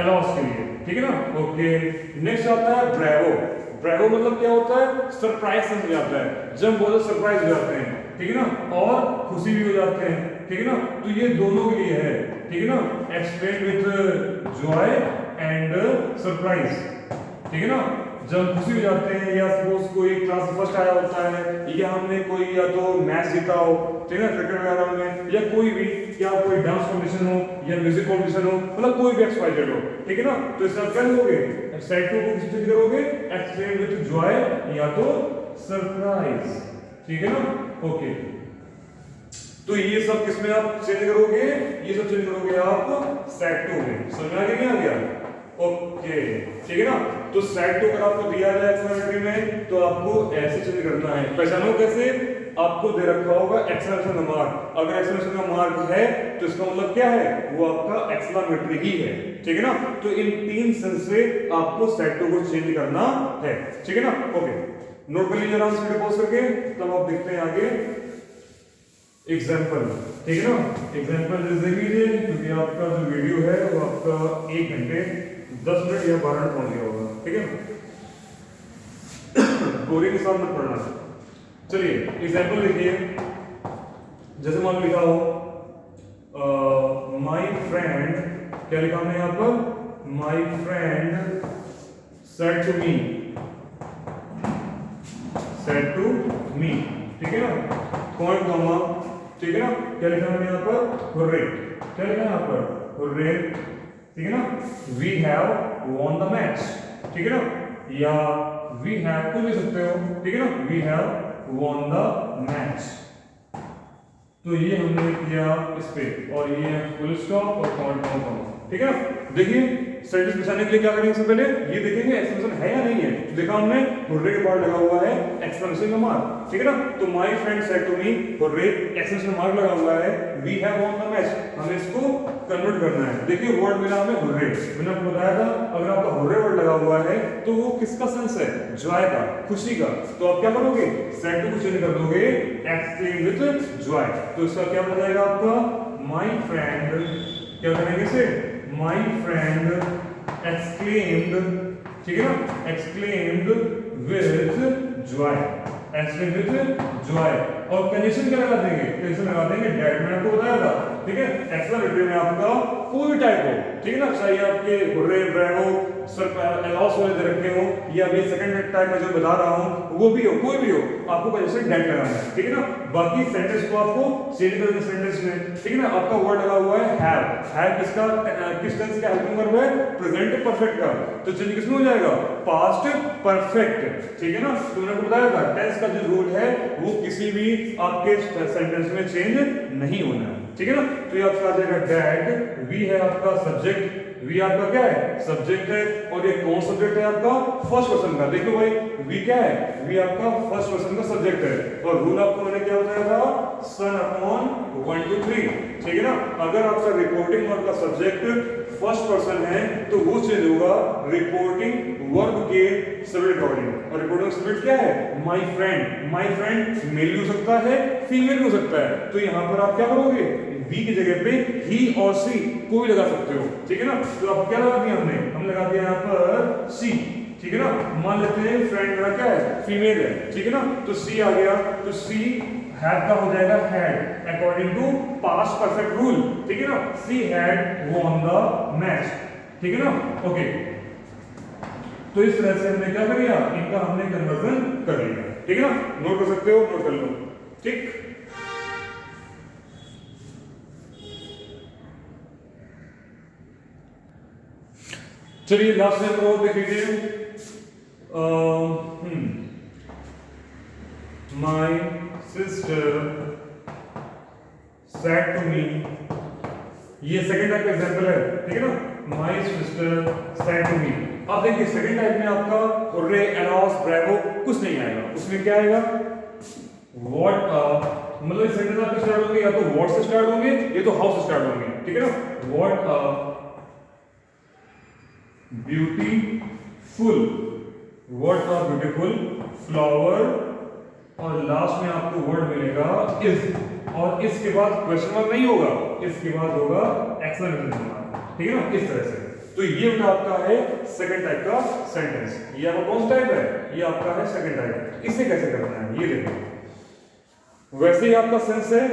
A: एलॉस के लिए, ठीक है ना। ओके, नेक्स्ट आता है ब्रेवो। ब्रेवो मतलब क्या होता है, सरप्राइज सेंस हो जाता है, जब बहुत सरप्राइज हो जाते हैं, ठीक है ना, और खुशी भी हो जाते हैं, ठीक है ना। तो ये दोनों के लिए है, ठीक है ना, explain with Joy and surprise, ठीक है ना। जब खुशी हो जाते हैं या सपोज कोई क्लास फर्स्ट आया होता है या हमने कोई या तो मैच जीता हो, ठीक है, क्रिकेट वगैरह में, या कोई भी, या कोई डांस कॉम्पिटिशन हो या म्यूजिक कॉम्पिटिशन हो, मतलब कोई भी एक्सपाइटेड हो, ठीक है ना। तो इससे आप क्या करोगे, एक्साइट को किससे करोगे, एक्सप्लेन विथ जॉय या तो सरप्राइज, ठीक है ना। ओके, तो ये सब किसमें आप चेंज करोगे, ये सब चेंज करोगे आप सेट टू में, समझ में आ गया, नहीं आ गया, ओके, ठीक है ना। तो सेट टू अगर आपको दिया जाए एक्सप्लेनेटरी में तो आपको ऐसे चेंज करना है, पहचानो कैसे, आपको दे रखा होगा एक्सक्लेमेशन का मार्क, अगर एक्सक्लेमेशन का मार्क है तो इसका मतलब क्या है, वो आपका एक्सक्लेमेटरी ही है, ठीक है ना। तो इन तीन सेंस से आपको सेट टू को चेंज करना है, ठीक है ना। ओके, नोट कर लीजिए आराम से पॉज करके, तब आप देखते हैं आगे एग्जाम्पल, ठीक है ना। एग्जाम्पल देख लीजिए, क्योंकि आपका जो वीडियो है वो आपका 1 घंटे 10 मिनट या 12 मिनट पहुंच गया होगा, ठीक है। गोरी के साथ मत पढ़ना। चलिए एग्जाम्पल देखिए, जैसे मान लिखा हो माई फ्रेंड, क्या लिखा हमने यहाँ पर, my friend said to me, said to me, ठीक है ना, पॉइंट कॉमा, ठीक है ना। क्या लिखा हमने यहाँ पर, हुर्रे, क्या लिखा यहाँ पर, हुर्रे, ठीक है ना। We have won the match, ठीक है ना, या वी हैव को ले सकते हो, ठीक है ना, we have won the match. तो ये हमने किया इस पे, और ये फुल स्टॉप और पॉइंट कॉमा, ठीक है ना। देखिए सेंटेंस बचाने के लिए क्या करेंगे, सबसे पहले ये देखेंगे एक्सप्लेनेशन है या नहीं है, तो देखा हमने हुर्रे के बाद लगा हुआ है एक्सप्लेनेशन का मार्क, ठीक है ना। तो my friend said to me, hurray explanation mark लगा हुआ है, we have won the match, हमें इसको कन्वर्ट करना है। देखिए वर्ड मिला हमें हुर्रे, मैंने आपको बताया था अगर आपका हुर्रे वर्ड लगा हुआ है तो वो किसका सेंस है, जॉय का, खुशी का। तो आप क्या करोगे, सेड टू को चेंज कर दोगे एक्सप्लेन विद जॉय, तो इसका क्या बन जाएगा आपका, माय फ्रेंड, क्या करेंगे इसे, माय फ्रेंड एक्सक्लेम्ड, ठीक है ना, exclaimed with Joy, exclaimed with Joy, और कंडीशन क्या लगा देंगे, कंडीशन लगा देंगे डेट, मैंने आपको बताया था, ठीक है। एक्सक्लेमेटरी में आपका कोई भी टाइप हो, ठीक है ना, चाहे आपके हुर्रे, ब्रेवो, एलॉस वाले दे रखे हो, या अभी सेकंड टाइप में जो बता रहा हूं वो भी हो, कोई भी हो, आपको कंडीशन डेट लगाना है, ठीक है ना। बाकी सेंटेंस को आपको चेंज कर देना सेंटेंस में, ठीक है ना। आपका वर्ड लगा हुआ है हैव किसका, किस टेंस का हेल्पिंग वर्ब है, प्रेजेंट परफेक्ट का, तो चेंज किसमें हो जाएगा, पास्ट परफेक्ट, ठीक है ना। तो मैंने आपको बताया था टेंस का जो रूल है वो किसी भी आपके सेंटेंस में चेंज नहीं होना है, ठीक है ना। तो ये आपका आ जाएगा डेट, वी है आपका सब्जेक्ट, वी आपका क्या है, सब्जेक्ट है, और ये कौन सब्जेक्ट है आपका, फर्स्ट पर्सन का। देखो भाई वी क्या है, वी आपका फर्स्ट पर्सन का सब्जेक्ट है, और रूल आपको मैंने क्या बताया था, सन अपॉन 1 2 3, ठीक है ना। अगर आपका रिपोर्टिंग वर्ब का सब्जेक्ट फर्स्ट पर्सन है तो वो चेंज होगा रिपोर्टिंग वर्ब के सब्जेक्ट अकॉर्डिंग, और रिपोर्टिंग सब्जेक्ट क्या है, my friend. My friend male भी हो सकता है, फीमेल भी हो सकता है, तो यहाँ पर आप क्या करोगे, वी की जगह पे ही और सी कोई लगा सकते हो, ठीक है ना। तो आप क्या लगा दिया हमने लगा दिया यहाँ पर सी, ठीक है ना। मान लेते हैं फ्रेंड मेरा क्या है, फीमेल है, ठीक है ना, तो सी आ गया, तो सी हैव का हो जाएगा had according to past perfect rule, ठीक है ना, she had won the match, ठीक है ना, ओके। तो इस तरह से हमने क्या कर लिया, इनका हमने कन्वर्जन कर लिया, ठीक है ना, नोट कर सकते हो, नोट कर लो, ठीक। चलिए लास्ट में को देख लीजिए, my sister said to me, ये सेकंड टाइप का एग्जांपल है, ठीक है ना, my sister said to me. अब देखिए सेकंड टाइप में आपका रे, एलॉस, ब्रेवो कुछ नहीं आएगा, उसमें क्या आएगा, व्हाट, मतलब इस सेंटेंस आपके स्टार्ट होंगे या तो व्हाट से स्टार्ट होंगे या तो हाउ से स्टार्ट होंगे, ठीक है ना, what a beautiful, what a beautiful flower, और लास्ट में आपको वर्ड मिलेगा इज, और इसके बाद क्वेश्चन मार्क नहीं होगा, इसके बाद होगा एक्सक्लेमेशन मार्क, ठीक है ना, इस तरह से। तो ये उनका आपका है सेकंड टाइप का सेंटेंस। ये आपका कौन सा टाइप है, ये आपका है सेकंड टाइप। इसे कैसे करना है ये देखो, वैसे ही आपका सेंस है,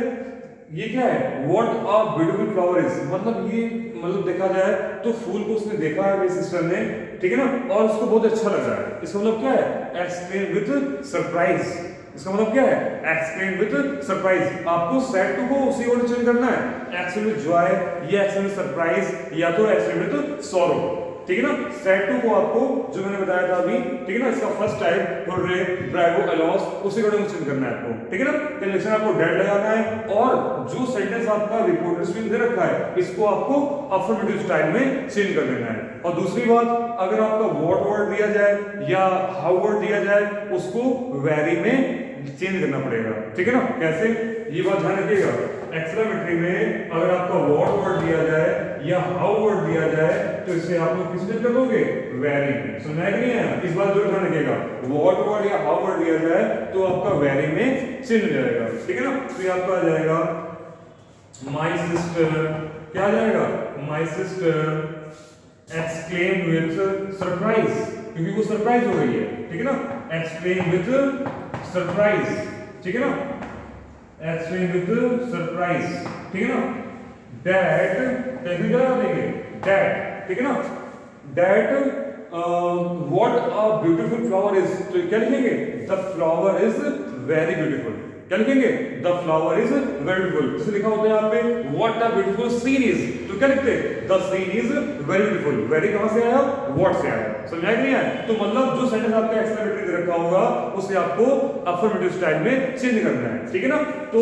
A: ये क्या है, what a beautiful flower is, मतलब ये, मतलब देखा जाए तो फूल को उसने देखा है मेरी सिस्टर ने, ठीक है ना, और उसको बहुत अच्छा लग रहा है। इसका मतलब क्या है, एक्सप्लेन विद सरप्राइज, इसका मतलब क्या है, एक्सप्लेन विद सरप्राइज। आपको सैड टू को उसी वर्ड चेंज करना है, एक्सप्लेन विद जॉय या एक्सप्लेन विद सरप्राइज या तो एक्सप्लेन विद सॉरो, ठीक है ना। सैड टू को आपको जो मैंने बताया था अभी, ठीक है ना, इसका फर्स्ट टाइप रे, ब्रेवो, एलॉस, उसी वर्ड में चेंज करना है आपको, ठीक है ना। कंडीशन आपको डेड लगाना है, और जो सेंटेंस आपका रिपोर्टर स्ट्रिंग दे रखा है इसको आपको अफर्मेटिव स्टाइल में चेंज कर देना है। और दूसरी बात, अगर आपका व्हाट वर्ड दिया जाए या हाउ वर्ड दिया जाए उसको वेरी में चेंज करना पड़ेगा, ठीक है ना। कैसे, ये बात ध्यान रखिएगा, एक्सक्लेमेटरी में अगर आपका व्हाट वर्ड दिया जाए या हाउ वर्ड दिया जाए तो इसे आप लोग किस में कर दोगे, वेरी में। समझ नहीं है, इस बात जरूर ध्यान रखिएगा, व्हाट वर्ड या हाउ वर्ड दिया जाए तो आपका वेरी में चेंज हो जाएगा, ठीक है ना। तो ये आपका आ जाएगा माय सिस्टर, क्या आ जाएगा, my sister exclaim with surprise, क्योंकि वो सरप्राइज हो गई है, ठीक है ना, एक्सक्लेम विद सरप्राइज, ठीक है ना, एक्सप्लेन विद सरप्राइज, ठीक है ना। दैट कैसे क्या देंगे, दैट, ठीक है ना, that what a beautiful flower is, तो क्या लिखेंगे, the flower is very beautiful, क्या लिखेंगे, the flower is very beautiful. जैसे लिखा होता है यहाँ पे what a beautiful scene is, तो क्या लिखते हैं, the scene is very beautiful. Very कहां से आया, व्हाट से आया, समझ आया कि नहीं आया। तो मतलब जो सेंटेंस आपका एक्सक्लेमेटरी दे रखा होगा उसे आपको अफर्मेटिव स्टाइल में चेंज करना है, ठीक है ना। तो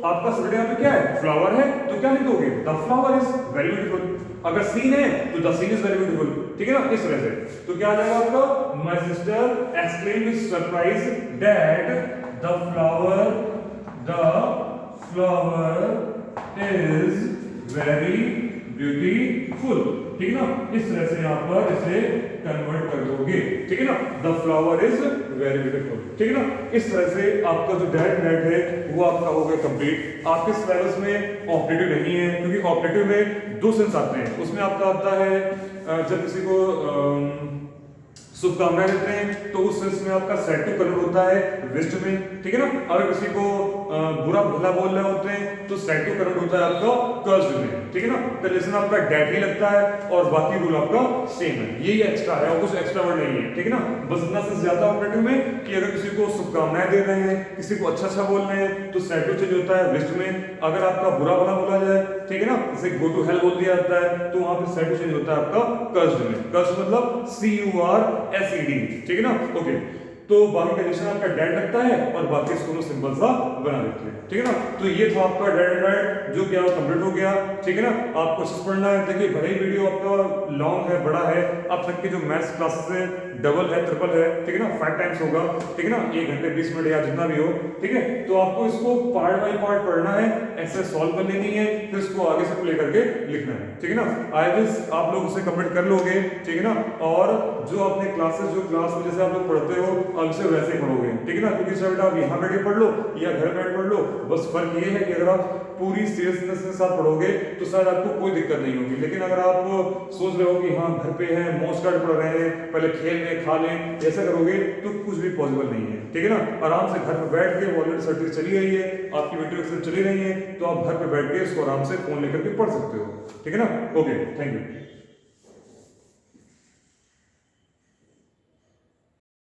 A: आपका सब्जेक्ट यहाँ पे क्या है, फ्लावर है, तो क्या लिख दोगे, the flower is very beautiful. अगर सीन है तो the scene is very beautiful, ठीक है ना, इस तरह से। तो क्या आ जाएगा आपका, my sister exclaim with surprise that the flower is very beautiful, ठीक है ना। इस तरह से यहाँ पर इसे कन्वर्ट कर दोगे, ठीक है ना, the flower is very beautiful, ठीक है ना। इस तरह से आपका जो डायरेक्ट नेट है वो आपका हो गया कंप्लीट। आपके सिलेबस में ऑपरेटिव नहीं है, क्योंकि ऑपरेटिव में दो सेंस आते हैं। उसमें आपका आता है जब किसी को शुभकामनाएं देते हैं तो उस सेंस में आपका सेड टू कन्वर्ट होता है विश्ड में, ठीक है ना। अगर किसी को बुरा भला बोल रहे होते हैं तो सेड टू कन्वर्ट होता है आपका कर्स्ड में, ठीक है ना। कंडीशन आपका डेडली लगता है और बाकी रूल आपका सेम है, यही एक्स्ट्रा है और कुछ एक्स्ट्रा वर्ड नहीं है, ठीक है ना। बस इतना से ज्यादा ऑपरेटिव में कि अगर किसी को शुभकामनाएं दे रहे हैं, किसी को अच्छा बोल रहे हैं तो सेड टू चेंज होता है विश्ड में। अगर आपका बुरा भला बोला जाए, ठीक है ना, जैसे गो टू हेल बोल दिया जाता है तो वहां पे सेड टू चेंज होता है आपका कर्स्ड में। कर्स्ड मतलब CURSED, ठीक है ना, ओके। तो बाकी कंडीशन आपका डेड लगता है और बाकी इसको सिंपल सा बना देते हैं, ठीक है ना। तो ये था आपका डेड एंड राइट जो क्या कंप्लीट हो गया, ठीक है ना। आपको अच्छे से पढ़ना है। देखिए भले ही वीडियो आपका लॉन्ग है, बड़ा है, अब तक की जो मैथ्स क्लासेस है डबल है, ट्रिपल है, ठीक है ना, 5 टाइम्स होगा, ठीक है ना, 1 घंटे 20 मिनट या जितना भी हो, ठीक है। तो आपको इसको पार्ट बाय पार्ट पढ़ना है, ऐसे सॉल्व कर लेनी है, फिर इसको आगे से प्ले करके लिखना है, ठीक है ना। आई विश आप लोग उसे कंप्लीट कर लोगे, ठीक है ना। और जो अपने क्लासेस, जो क्लास में जैसे आप लोग पढ़ते हो अब से वैसे ही पढ़ोगे, ठीक है ना। क्योंकि सर बेटा आप यहाँ बैठ के पढ़ लो या घर बैठ पढ़ लो, बस फर्क ये है कि अगर आप पूरी सीरियसनेस के साथ पढ़ोगे तो शायद आपको कोई दिक्कत नहीं होगी। लेकिन अगर आप सोच रहे हो कि हाँ घर पे है, मौज कार्ड पढ़ रहे हैं, पहले खेल लें खा लें, ऐसा करोगे तो कुछ भी पॉसिबल नहीं है, ठीक है ना। आराम से घर पे बैठ के, ऑलरेडी सर्टिफिकेट चली रही है, आपकी वीडियो लेक्चर चली रही है, तो आप घर पे बैठ के इसको आराम से फोन लेकर के पढ़ सकते हो, ठीक है ना। Okay, thank you.